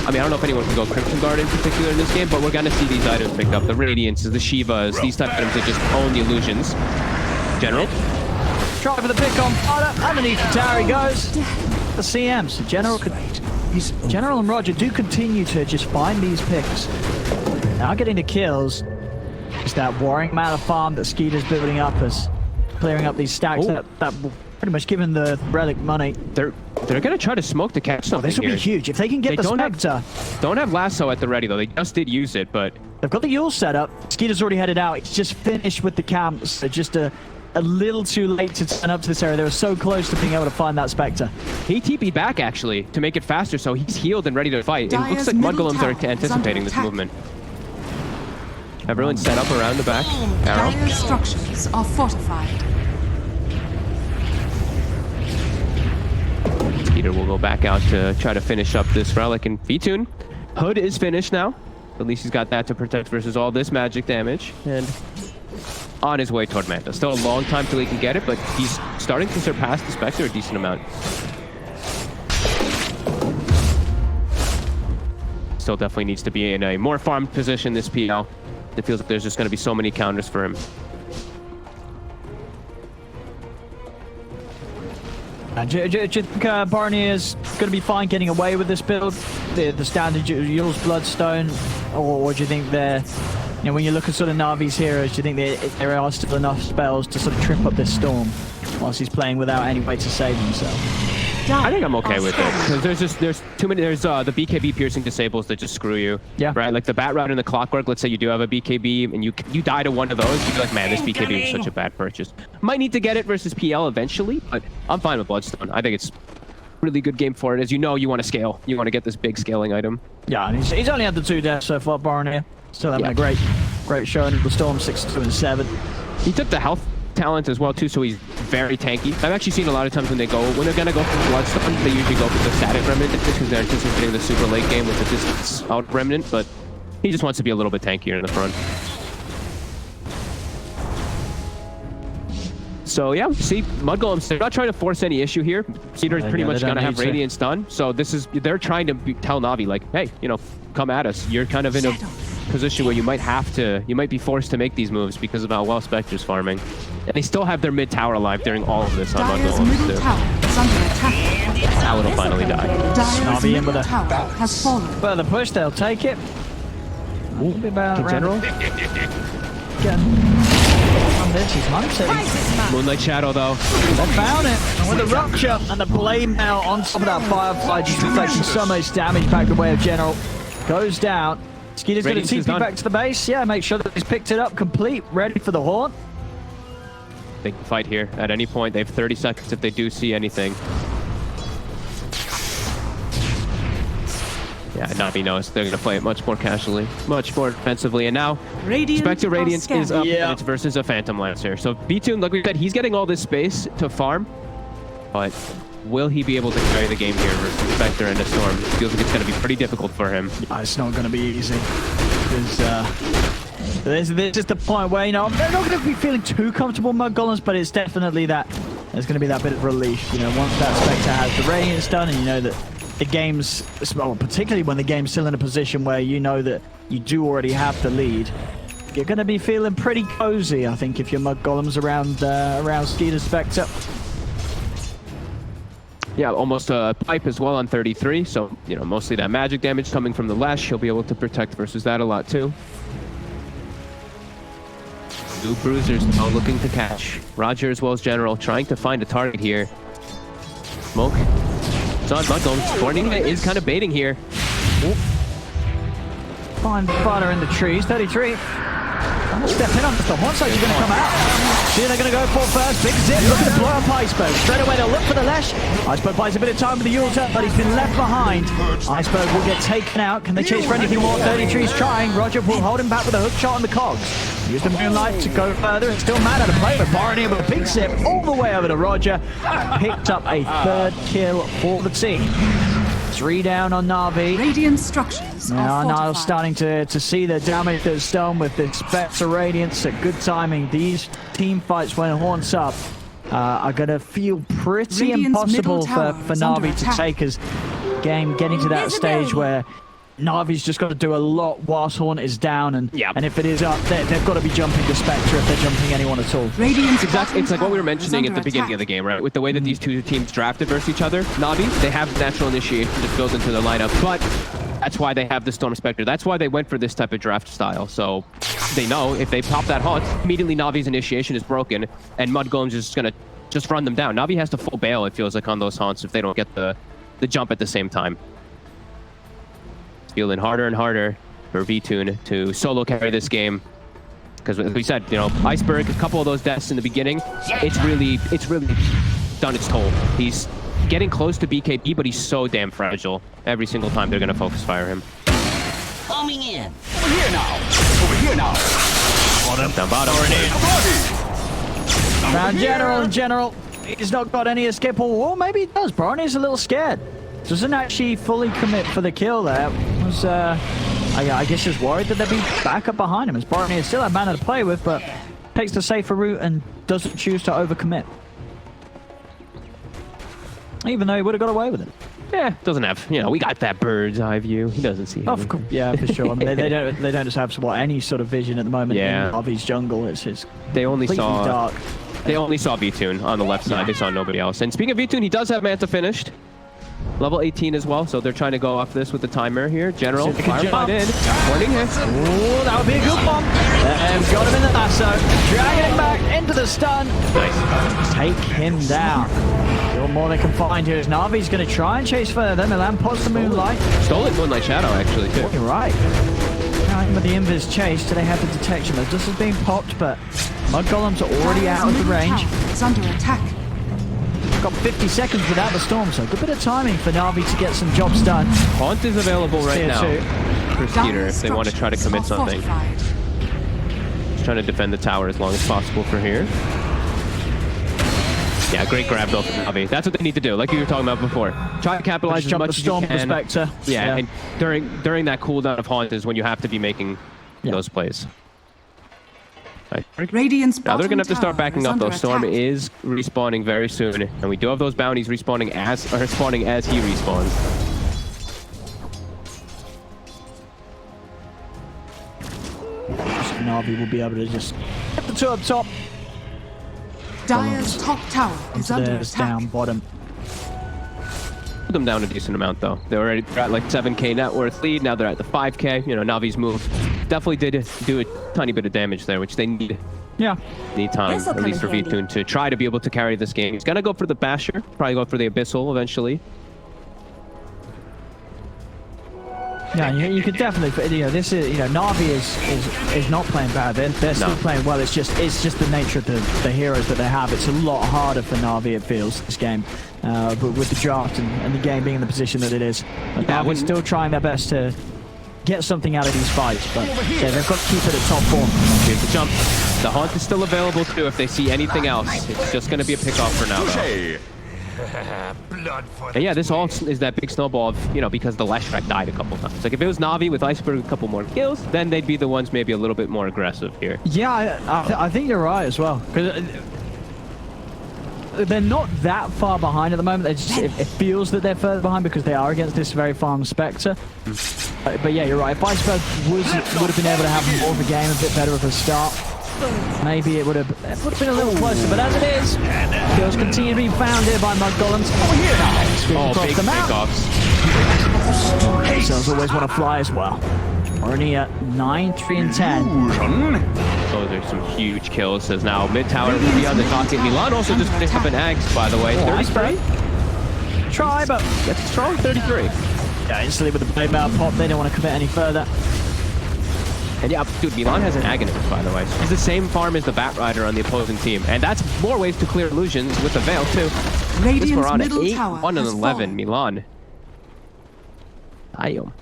I mean, I don't know if anyone can go Crimson Guard in particular in this game, but we're going to see these items picked up. The Radiances, the Shivas, these type of items that just own the illusions. General? Try for the pick on Potter. Underneath the tower he goes. The CMs. General and Roger do continue to just find these picks. Now getting the kills. It's that warring amount of farm that Skeeter's building up as clearing up these stacks that pretty much given the relic money. They're gonna try to smoke to catch something. This will be huge if they can get the Spectre. Don't have lasso at the ready though. They just did use it, but they've got the Yule set up. Skeeter's already headed out. It's just finished with the camps. So just a little too late to turn up to this area. They were so close to being able to find that Spectre. He TP'd back actually to make it faster, so he's healed and ready to fight. It looks like Mudgolems are anticipating this movement. Everyone's set up around the back. Arrow. Dire's structures are fortified. Peter will go back out to try to finish up this relic, and V-Tune. Hood is finished now. At least he's got that to protect versus all this magic damage. And on his way toward Manta. Still a long time till he can get it, but he's starting to surpass the Spectre a decent amount. Still definitely needs to be in a more farmed position this PL. It feels like there's just going to be so many counters for him. Do you think Barney is going to be fine getting away with this build? The standard Yule's Bloodstone? Or do you think they're... You know, when you look at sort of Na'Vi's heroes, do you think there are still enough spells to sort of trip up this storm whilst he's playing without any way to save himself? I think I'm okay with it because there's too many. There's the BKB piercing disables that just screw you. Yeah. Right. Like the bat route and the clockwork. Let's say you do have a BKB and you die to one of those. You'd be like, man, this BKB is such a bad purchase. Might need to get it versus PL eventually, but I'm fine with Bloodstone. I think it's really good game for it. As you know, you want to scale. You want to get this big scaling item. Yeah, and he's only had the 2 deaths so far, Baron here. Still having a great showing in the Storm, 6, 2, and 7. He took the health talent as well too, so he's very tanky. I've actually seen a lot of times when they're gonna go for Bloodstone, they usually go for the static remnant because they're anticipating the super late game with the distance out remnant, but he just wants to be a little bit tankier in the front. So yeah, see, Mudgolems, they're not trying to force any issue here. Cedar's pretty much gonna have Radiance done, so they're trying to tell Na'Vi like, hey, you know, come at us. You're kind of in a position where you might be forced to make these moves because of how well Spectre's farming. And they still have their mid tower alive during all of this on Dire's Mudgolems middle too. tower is under attack. Talon will finally die. Dire's Na'Vi in with middle a tower has fallen. Well, the push, they'll take it. In general, This is nice. Moonlight Shadow though. They found it. And with the rupture and the blade mail on top of that Firefly, just reflecting so much damage back the way of General. Goes down. Skeeter's going to TP back to the base. Yeah, make sure that he's picked it up complete, ready for the Haunt. They can fight here at any point. They have 30 seconds if they do see anything. Yeah, Na'Vi knows they're going to play it much more casually, much more defensively. And now, Spectre Radiance is up, and it's versus a Phantom Lancer. So B-Tune, like we said, he's getting all this space to farm, but will he be able to carry the game here versus Spectre and a Storm? It feels like it's going to be pretty difficult for him. It's not going to be easy. Because this is the point where, you know, they're not going to be feeling too comfortable, Mudgolems, but it's definitely that. There's going to be that bit of relief, you know, once that Spectre has the Radiance done, and you know that the game's, well, particularly when the game's still in a position where you know that you do already have the lead, you're going to be feeling pretty cozy, I think, if you're Mudgolems around Skeeter Spectre. Yeah, almost a pipe as well on 33, so, you know, mostly that magic damage coming from the Lash. He'll be able to protect versus that a lot, too. Two Bruisers now looking to catch. Roger as well as General trying to find a target here. Smoke. It's on Mudgolems. Corninga is kind of baiting here. Fine fighter in the trees, 33. I'm gonna step in on the Storm. One side's going to come out. See, they're going to go for first. Big Zip looking to blow up Iceberg. Straight away, they'll look for the Lash. Iceberg buys a bit of time with the Yulta, but he's been left behind. Iceberg will get taken out. Can they chase for anything more? 33's trying. Roger will hold him back with a hook shot on the cogs. Use the Moonlight to go further. It's still mad at a play, but Baron here with a big Zip all the way over to Roger. Picked up a third kill for the team. 3 down on Na'Vi. Radiant structures are Now fortified. starting to see the damage that's done with the Spectre Radiance at good timing. These team fights when Haunts up are going to feel pretty Radiant's impossible middle tower for is under Na'Vi to attack. take as game getting to that stage where Na'Vi's just got to do a lot whilst Haunt is down, and if it is up, they've got to be jumping to Spectre if they're jumping anyone at all. Radiant's Exactly. It's like what we were bottom mentioning tower at the is beginning under of the game, right? With the way that these two teams drafted versus each other, Na'Vi, they have natural initiation just built into the lineup, but that's why they have the Storm Spectre. That's why they went for this type of draft style. So they know if they pop that Haunt, immediately Na'Vi's initiation is broken, and Mudgolems is going to just run them down. Na'Vi has to full bail, it feels like, on those Haunts if they don't get the jump at the same time. Feeling harder and harder for V-Tune to solo carry this game. Because as we said, you know, Iceberg, a couple of those deaths in the beginning, it's really done its toll. He's getting close to BKB, but he's so damn fragile. Every single time they're going to focus fire him. Coming in. Over here now. Over here now. Down bottom. Now General, he's not got any escape, or maybe he does. Barney's a little scared. Doesn't actually fully commit for the kill there. Was I guess just worried that there'd be backup behind him, as Barney still had mana to play with, but takes the safer route and doesn't choose to overcommit. Even though he would have got away with it. Yeah, doesn't have, you know, we got that bird's eye view. He doesn't see him. Of course, yeah, for sure. I mean, they don't just have any sort of vision at the moment in Na'Vi's jungle. It's they only saw dark. They only saw V-Tune on the left side. They saw nobody else. And speaking of V-Tune, he does have Manta finished. Level 18 as well, so they're trying to go off this with the timer here. General, firefight in. Warning hit. Oh, that would be a good bomb. They've got him in the lasso, dragging him back into the stun. Nice. Take him down. Still more they can find here. Navi's going to try and chase further. Milan pots the Moonlight. Stole it Moonlight Shadow, actually, too. You're right. Now with the Invis chase, do they have the detection? This is being popped, but Mudgolems are already out of the range. It's under attack. Got 50 seconds without the storm, so a good bit of timing for Na'Vi to get some jobs done. Haunt is available right now for Skeeter if they want to try to commit something. Just trying to defend the tower as long as possible for here. Yeah, great grab though from Na'Vi. That's what they need to do, like you were talking about before. Try to capitalize as much as you can. Spectre. Yeah, and during that cooldown of Haunt is when you have to be making those plays. Right. Radiant's Now they're gonna have to bottom start backing tower up though. is Storm under attack. is respawning very soon, and we do have those bounties spawning as he respawns. Na'Vi will be able to just get the two up top. Dire's top tower is under There's attack. down bottom. Put them down a decent amount though. They're already at like 7k net worth lead. Now they're at the 5k. You know, Navi's move definitely did do a tiny bit of damage there, which they need. Yeah. Need time, This'll at come least for in handy. V-Tune to try to be able to carry this game. He's gonna go for the Basher, probably go for the Abyssal eventually. Yeah, you could definitely, you know, this is, you know, Na'Vi is not playing bad. They're still playing well. It's just the nature of the heroes that they have. It's a lot harder for Na'Vi, it feels, this game. But with the draft and the game being in the position that it is, Na'Vi's still trying their best to get something out of these fights. But yeah, they've got to keep it at top form. Here's the jump. The Haunt is still available too if they see anything else. It's just gonna be a pick-off for now though. And yeah, this all is that big snowball of, you know, because the Leshrac died a couple times. Like if it was Na'Vi with Iceberg a couple more kills, then they'd be the ones maybe a little bit more aggressive here. Yeah, I think you're right as well. Because they're not that far behind at the moment. It feels that they're further behind because they are against this very farm Spectre. But yeah, you're right. If Iceberg would have been able to have more of a game, a bit better of a start, maybe it would have been a little closer. But as it is, kills continue to be found here by Mudgolems. Oh, big pick-offs. Cells always want to fly as well. Already at 9, 3, and 10. Those are some huge kills. As now mid tower will be on the target. Milan also just picked up an Axe, by the way. 33. Try, but Gets strong. 33. yeah, instantly with the blade mail pop, they don't want to commit any further. And yeah, dude, Milan has an Agonist, by the way. So he's the same farm as the Batrider on the opposing team. And that's more ways to clear illusions with the Veil, too. Radiant's We're on middle 8, tower 1 and has 11, fallen. Milan. Damn.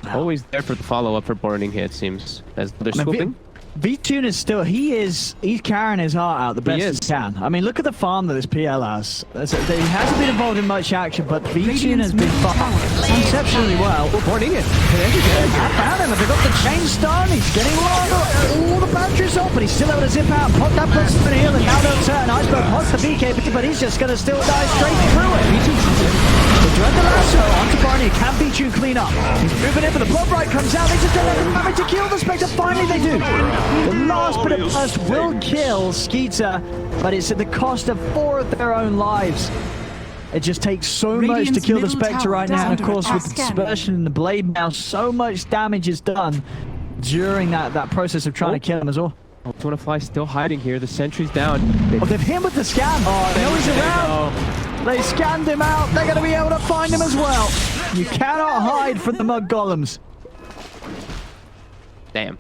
Always there for the follow-up for Burning here, it seems. As they're swooping. V-Tune is still, he's carrying his heart out the best he is. can. I mean, look at the farm that this PL has. He hasn't been involved in much action, but V-Tune has been farmed exceptionally well. Burning it. I found him, they've got the chain stun, he's getting all the batteries off, but he's still able to zip out, pop that plus for the heal, and now they'll turn. Iceberg pots the BK, but he's just going to still die straight through it. The Dread the lasso onto Barney, can V-Tune clean up? He's moving in, but the blood right comes out, they just don't have the damage to kill the Spectre, finally they do. The last bit of burst will kill Skeeter, but it's at the cost of 4 of their own lives. It just takes so much to kill the Spectre right now, and of course with the dispersion and the blade mail, so much damage is done during that process of trying to kill him as well. Fly still hiding here, the sentry's down. Oh, they've hit him with the scan. Oh, they know he's around. They scanned him out. They're going to be able to find him as well. You cannot hide from the Mudgolems. Damn.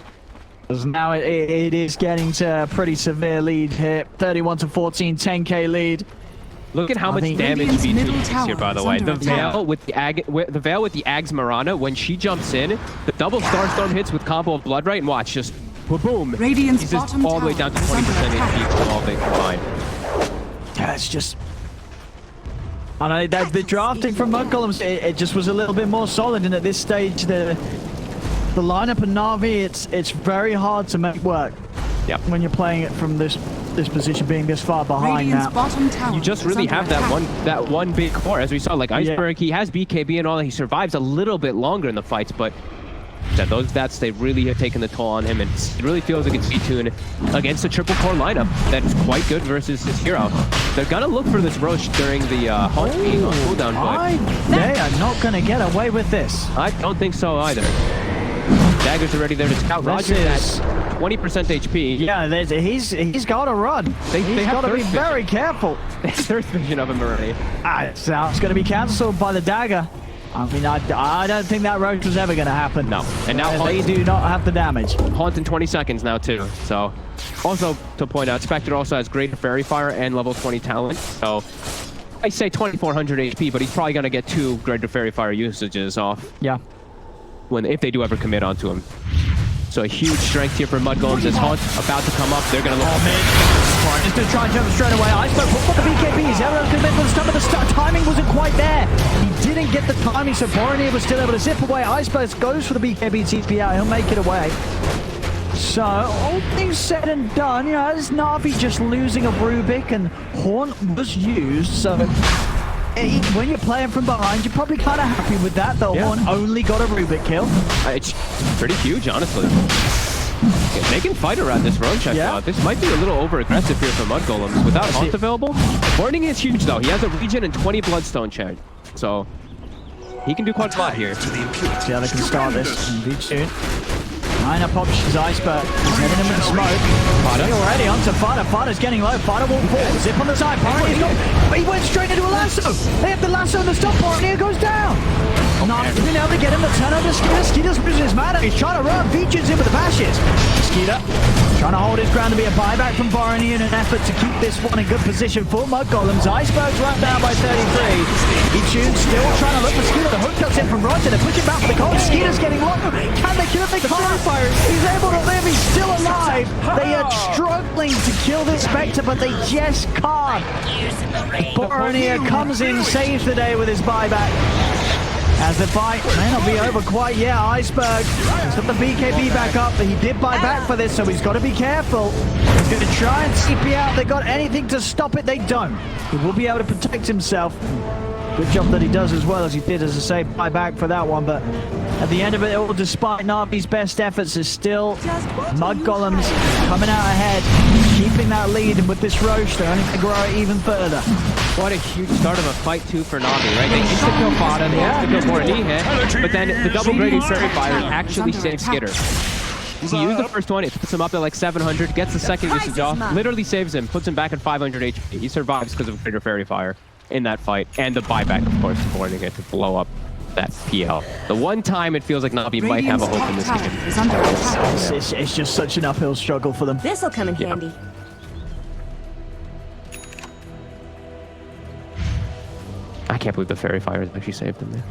Because now it is getting to a pretty severe lead here. 31 to 14, 10k lead. Look at how much think damage Radiant's V2 middle takes here, tower by the is way. under The Veil with the Ags Marana, when she jumps in, the double Starstorm hits with combo of Blood Right, and watch, just boom. Radiant's He's just bottom all the way down to tower 20% is under HP for all they combine. Yeah, it's just... I know the drafting from Mudgolems, it just was a little bit more solid, and at this stage, the lineup of Na'Vi, it's very hard to make work. Yep. When you're playing it from this position, being this far behind Radiant's now. bottom tower You just is really under have attack. that one big core, as we saw, like Iceberg, he has BKB and all that, he survives a little bit longer in the fights, but those stats, they really have taken the toll on him, and it really feels like it's V-Tune against a triple core lineup that is quite good versus his hero. They're gonna look for this Roche during the Haunt being on cooldown, but They are not going to get away with this. I don't think so either. Daggers already there to scout. Roger at 20% HP. Yeah, he's got to run. He's got to be very careful. There's third vision of him already. It's going to be cancelled by the dagger. I mean, I don't think that roach was ever going to happen. No. And now they do not have the damage. Haunt in 20 seconds now, too. So, also to point out, Spectre also has greater Fairy Fire and level 20 talent. So, I say 2400 HP, but he's probably going to get 2 greater Fairy Fire usages off. Yeah. If they do ever commit onto him. So a huge strength here for Mudgolems as Haunt about to come up. They're going to look. Just going to try and jump straight away. Iceberg for the BKBs. Everyone's going to make the start, but the timing wasn't quite there. He didn't get the timing, so Boromir was still able to zip away. Iceberg goes for the BKB TP out. He'll make it away. So, all things said and done, you know, it's Na'Vi just losing a Rubik, and Haunt was used, so when you're playing from behind, you're probably kind of happy with that, though. Yeah. Haunt only got a Rubik kill. It's pretty huge, honestly. They can fight around this roach, I thought. This might be a little over-aggressive here for Mudgolems. Without Haunt available, Burning is huge, though. He has a regen and 20 Bloodstone charge, so he can do quite a lot here. See how they can start this. Indeed soon. Minor pops his Iceberg. He's heading him with the smoke. Fighter already onto Fighter. Fighter's getting low. Fighter will fall. Zip on the side. He went straight into a lasso. They have the lasso and the stop for it, and he goes down. Not being able to get him to turn over Skeeter. Skeeter's losing his mana. He's trying to run. Features in with the bashes. Skeeter trying to hold his ground to be a buyback from Borony in an effort to keep this one in good position for Mudgolems. Iceberg's right down by 33. Ichune still trying to look for Skeeter. The hook cuts in from Roger. They're pushing back for the cold. Skeeter's getting low. Can they kill him? They can't. He's able to live. He's still alive. They are struggling to kill this Spectre, but they just can't. Borony comes in, saves the day with his buyback. As the fight may not be over quite yet. Iceberg has got the BKB back up, but he did buy back for this, so he's got to be careful. He's going to try and CP out. They got anything to stop it? They don't. He will be able to protect himself. Good job that he does as well as he did, as I say, buy back for that one. But at the end of it all, despite Na'Vi's best efforts, is still Mudgolems coming out ahead, keeping that lead. And with this Roche, they're only going to grow it even further. What a huge start of a fight, too, for Na'Vi, right? They insta-kill Fada, they insta-kill Borony, but then the double-grading Fairy Fire actually saves Skitter. He used the first one, it puts him up at like 700, gets the second usage off, literally saves him, puts him back at 500 HP. He survives because of greater Fairy Fire in that fight, and the buyback, of course, for it to blow up that PL. The one time it feels like Na'Vi might have a hope in this game. It's just such an uphill struggle for them. This'll come in handy. I can't believe the Fairy Fire actually saved him there.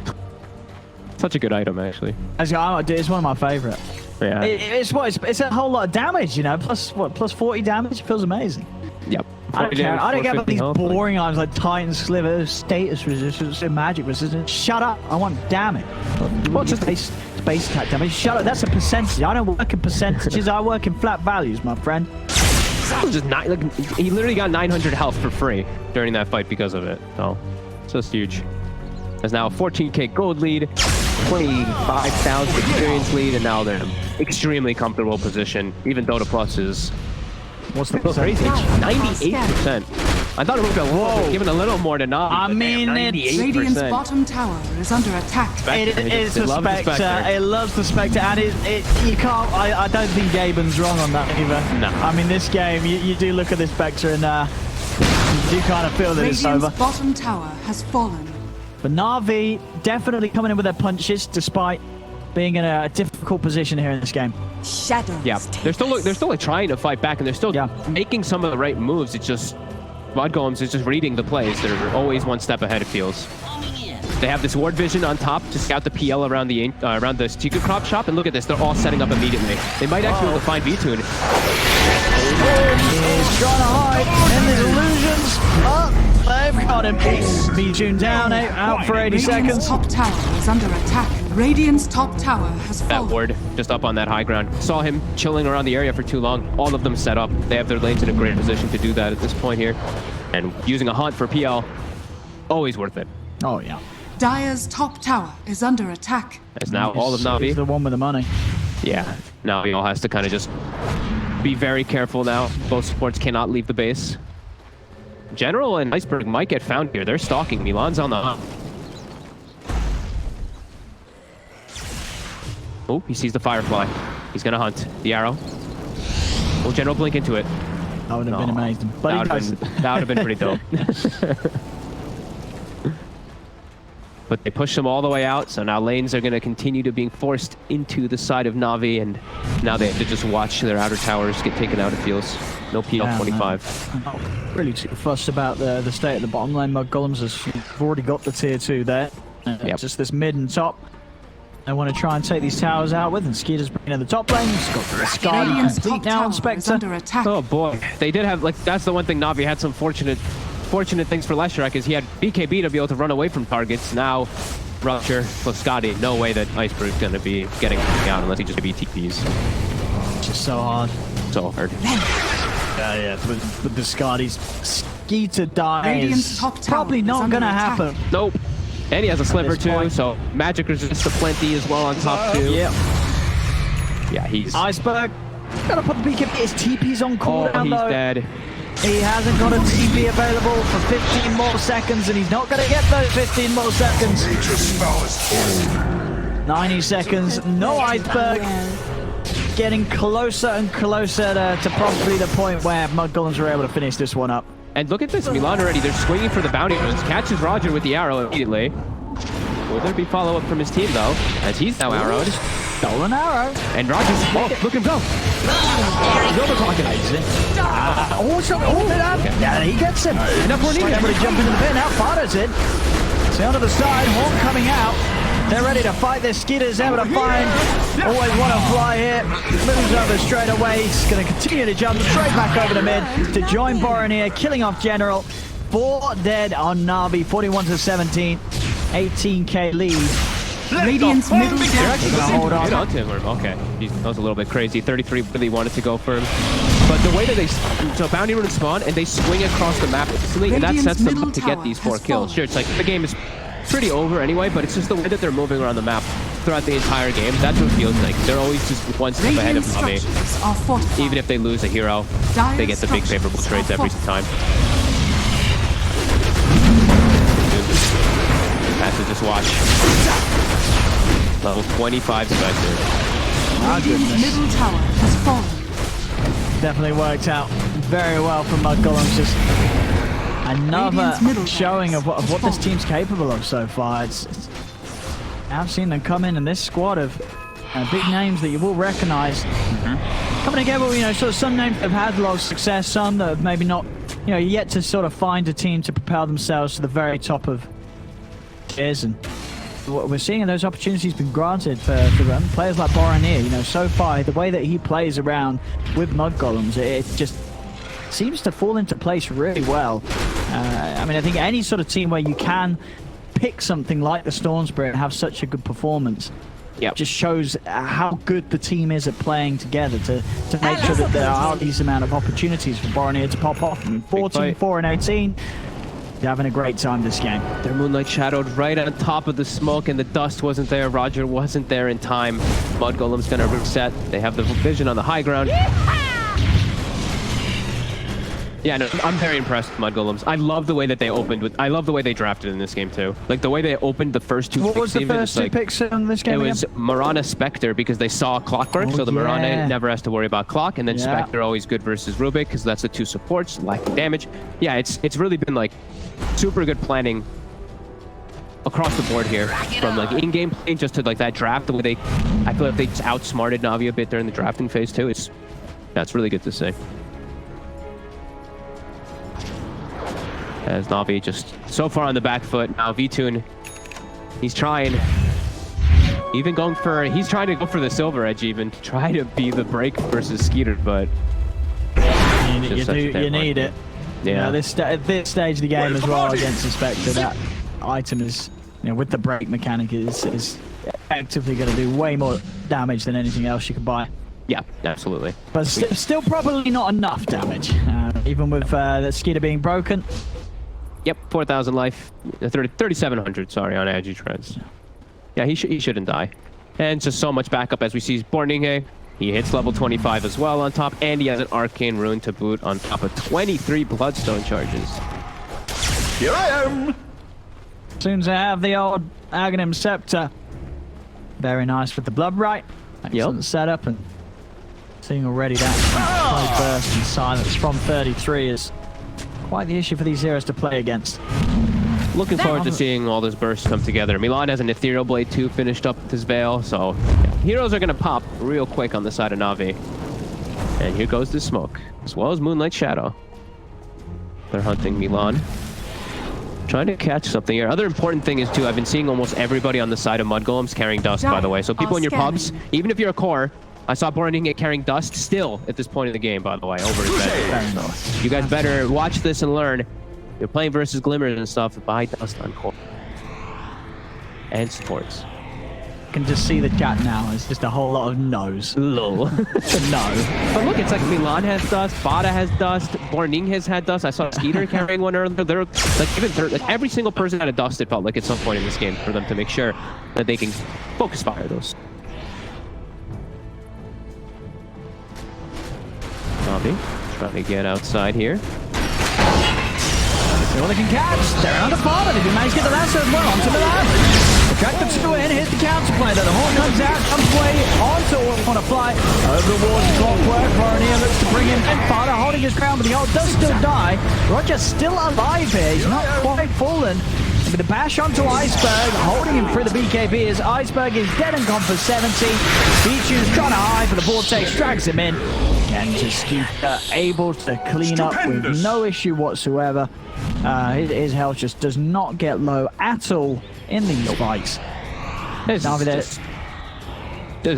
Such a good item, actually. It's one of my favorite. Yeah. It's a whole lot of damage, you know, plus 40 damage. It feels amazing. Yep. I don't care. I don't care about these boring items like Titan Sliver, status resistance, and magic resistance. Shut up. I want damage. What's just base attack damage? Shut up. That's a percentage. I don't work in percentages. I work in flat values, my friend. Just he literally got 900 health for free during that fight because of it. So, just huge. There's now a 14k gold lead, 25,000 experience lead, and now they're in an extremely comfortable position, even though the plus is... What's the crazy? 98%. I thought it would go given a little more than Na'Vi. I mean, Radiant's bottom tower is under attack. It's a Spectre. It loves the Spectre, and you can't. I don't think Gaben's wrong on that either. No. I mean, this game, you do look at this Spectre, and you do kind of feel that it's over. Radiant's bottom tower has fallen. But Na'Vi definitely coming in with their punches, despite being in a difficult position here in this game. Shadows. Yeah, they're still like trying to fight back, and they're still making some of the right moves. It's just Mudgolems is just reading the plays. They're always one step ahead, it feels. They have this ward vision on top to scout the PL around the Secret Crop shop, and look at this, they're all setting up immediately. They might actually be able to find V-Tune. He's trying to hide in these illusions. They've got him. V-Tune down, out for 80 seconds. Radiant's top tower is under attack. Radiant's top tower has fallen. That ward just up on that high ground. Saw him chilling around the area for too long. All of them set up. They have their lanes in a great position to do that at this point here. And using a Haunt for PL, always worth it. Oh, yeah. Dire's top tower is under attack. As now all of Na'Vi. He's the one with the money. Yeah, Na'Vi all has to kind of just be very careful now. Both supports cannot leave the base. General and Iceberg might get found here. They're stalking. Milan's on the hunt. Oh, he sees the Firefly. He's gonna hunt the arrow. Will General blink into it? That would have been amazing. But that would have been pretty dope. But they push them all the way out, so now lanes are going to continue to being forced into the side of Na'Vi, and now they have to just watch their outer towers get taken out, it feels. No PL25. I'm not really too fussed about the state of the bottom lane. mudgolems have already got the tier 2 there. Just this mid and top. I want to try and take these towers out with, and Skeeter's bringing in the top lane. He's got the Skadi complete now on Spectre. Oh boy, they did have, like, that's the one thing Na'Vi had some fortunate things for Leshrac, is he had BKB to be able to run away from targets. Now, Rupture plus Skadi, no way that Iceberg's going to be getting out unless he just BTPs. It's just so hard. So hard. Yeah, with the Skadi's Skeeter dies. Probably not going to happen. Nope. And he has a sliver too, so magic resist aplenty as well on top too. Yeah, he's... Iceberg, gotta put the BKB. His TP's on cooldown he's though. Dead. He hasn't got a TP available for 15 more seconds, and he's not gonna get those 15 more seconds. 90 seconds, no Iceberg. Getting closer and closer to probably the point where mudgolems were able to finish this one up. And look at this, Milan already, they're swinging for the bounty runes. Catches Roger with the arrow immediately. Will there be follow-up from his team, though, as he's now arrowed? Stolen arrow. And Roger's, look him go. Yeah, he gets him. Enough for able to jump into the pit. Now Fardo's in. See onto the side, Horn coming out. They're ready to fight. Their Skitter's able to find. Always want to fly here. Moves over straight away. He's going to continue to jump straight back over the mid to join Boronier, killing off General. 4 dead on Na'Vi, 41-17, 18k lead. Radiant's middle tower. Hold on. Get onto him. Okay, that was a little bit crazy. 33 really wanted to go for him. But the way that they... So bounty rune spawn, and they swing across the map instantly, and that sets them up to get these 4 kills. Sure, it's like the game is pretty over anyway, but it's just the way that they're moving around the map throughout the entire game. That's what it feels like. They're always just one step ahead of Na'Vi. Even if they lose a hero, they get the big favorable trades every time. Have to just watch. Level 25 Spectre. Radiant's middle tower has fallen. Definitely worked out very well from mudgolems. Just another showing of what this team's capable of so far. I've seen them come in this squad of big names that you will recognize. Coming together, sort of some names that have had a lot of success, some that have maybe not, yet to sort of find a team to propel themselves to the very top of tiers. And what we're seeing in those opportunities been granted for players like Boronier. So far, the way that he plays around with mudgolems, it just seems to fall into place really well. I think any sort of team where you can pick something like the Storm Spirit and have such a good performance, just shows how good the team is at playing together to make sure that there are these amount of opportunities for Boronier to pop off. 14, 4, and 18. They're having a great time this game. Their Moonlight shadowed right on top of the smoke, and the dust wasn't there. Roger wasn't there in time. Mudgolem's gonna reset. They have the vision on the high ground. Yeah, no, I'm very impressed with mudgolems. I love the way that they opened with. I love the way they drafted in this game too. Like the way they opened the first 2 picks. What was the first 2 picks in this game? It was Marana Spectre because they saw Clockwork, so the Marana never has to worry about Clock, and then Spectre always good versus Rubik because that's the 2 supports, lacking damage. Yeah, it's really been like super good planning across the board here, from like in-game play just to like that draft. The way I feel like they just outsmarted Na'Vi a bit during the drafting phase too. That's really good to see. As Na'Vi just so far on the back foot. Now V-Tune, he's trying. Even going for, he's trying to go for the silver edge even. Try to be the break versus Skeeter, but... You need it. Yeah. At this stage of the game as well against the Spectre, that item is, with the break mechanic, is actively going to do way more damage than anything else you can buy. Yeah, absolutely. But still probably not enough damage, even with the Skeeter being broken. Yep, 4,000 life, 3,700, sorry, on Agitreads. Yeah, he shouldn't die. And just so much backup as we see Borninge. He hits level 25 as well on top, and he has an Arcane Rune to boot on top of 23 Bloodstone charges. Here I am! As soon as I have the old Aghanim Scepter, Very nice with the blood right. Excellent setup, and seeing already that play burst and silence from 33 is quite the issue for these heroes to play against. Looking forward to seeing all those bursts come together. Milan has an Ethereal Blade 2 finished up with his Veil, so heroes are going to pop real quick on the side of Na'Vi. And here goes the smoke, as well as Moonlight Shadow. They're hunting Milan. Trying to catch something here. Other important thing is, too, I've been seeing almost everybody on the side of Mudgolems carrying dust, by the way. So people in your pubs, even if you're a core, I saw Borning carrying dust still at this point in the game, by the way, over his bed. So you guys better watch this and learn. You're playing versus Glimmers and stuff, buy dust on core. And supports. Can just see the chat now. It's just a whole lot of no's. Lol. No. But look, it's like Milan has dust, Bada has dust, Borning has had dust. I saw Skeeter carrying one earlier. They're like like every single person had a dust, it felt like, at some point in this game, for them to make sure that they can focus fire those. Na'Vi trying to get outside here. See what they can catch. They're under fire, but they do manage to get the lasso as well onto the lab. Attract the two in, here's the counterplay though. The horn comes out, comes away onto on a fly. Over the walls, clockwork. Boronier looks to bring in Fada holding his ground, but the ult does still die. Roger's still alive here. He's not quite fallen. With the bash onto Iceberg, holding him through the BKB as Iceberg is dead and gone for 70. Beachu's trying to hide, but the Vortex drags him in. And Skeeter able to clean up with no issue whatsoever. His health just does not get low at all in these fights. This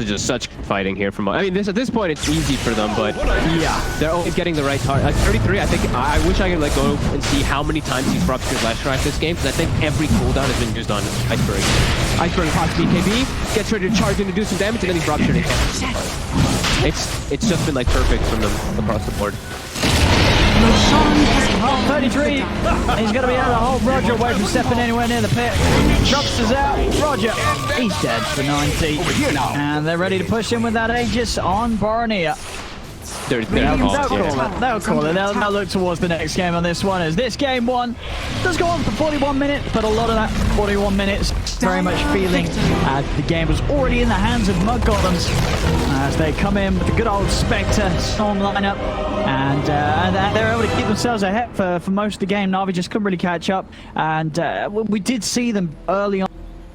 is just such fighting here from. I mean, at this point it's easy for them, but yeah, they're always getting the right target. Like 33, I think I wish I could like go and see how many times he's ruptured last try this game, because I think every cooldown has been used on Iceberg. Iceberg pops BKB, gets ready to charge in to do some damage, and then he's ruptured it. It's just been like perfect from them across the board. 33. He's going to be able to hold Roger away from stepping anywhere near the pit. Drops us out. Roger, he's dead for 90. And they're ready to push him with that Aegis on Boronier. They'll call it. They'll look towards the next game on this one, as this game one does go on for 41 minutes, but a lot of that 41 minutes very much feeling the game was already in the hands of Mudgolems as they come in with the good old Spectre Storm lineup, and they're able to keep themselves ahead for most of the game. Na'Vi just couldn't really catch up, and we did see them early on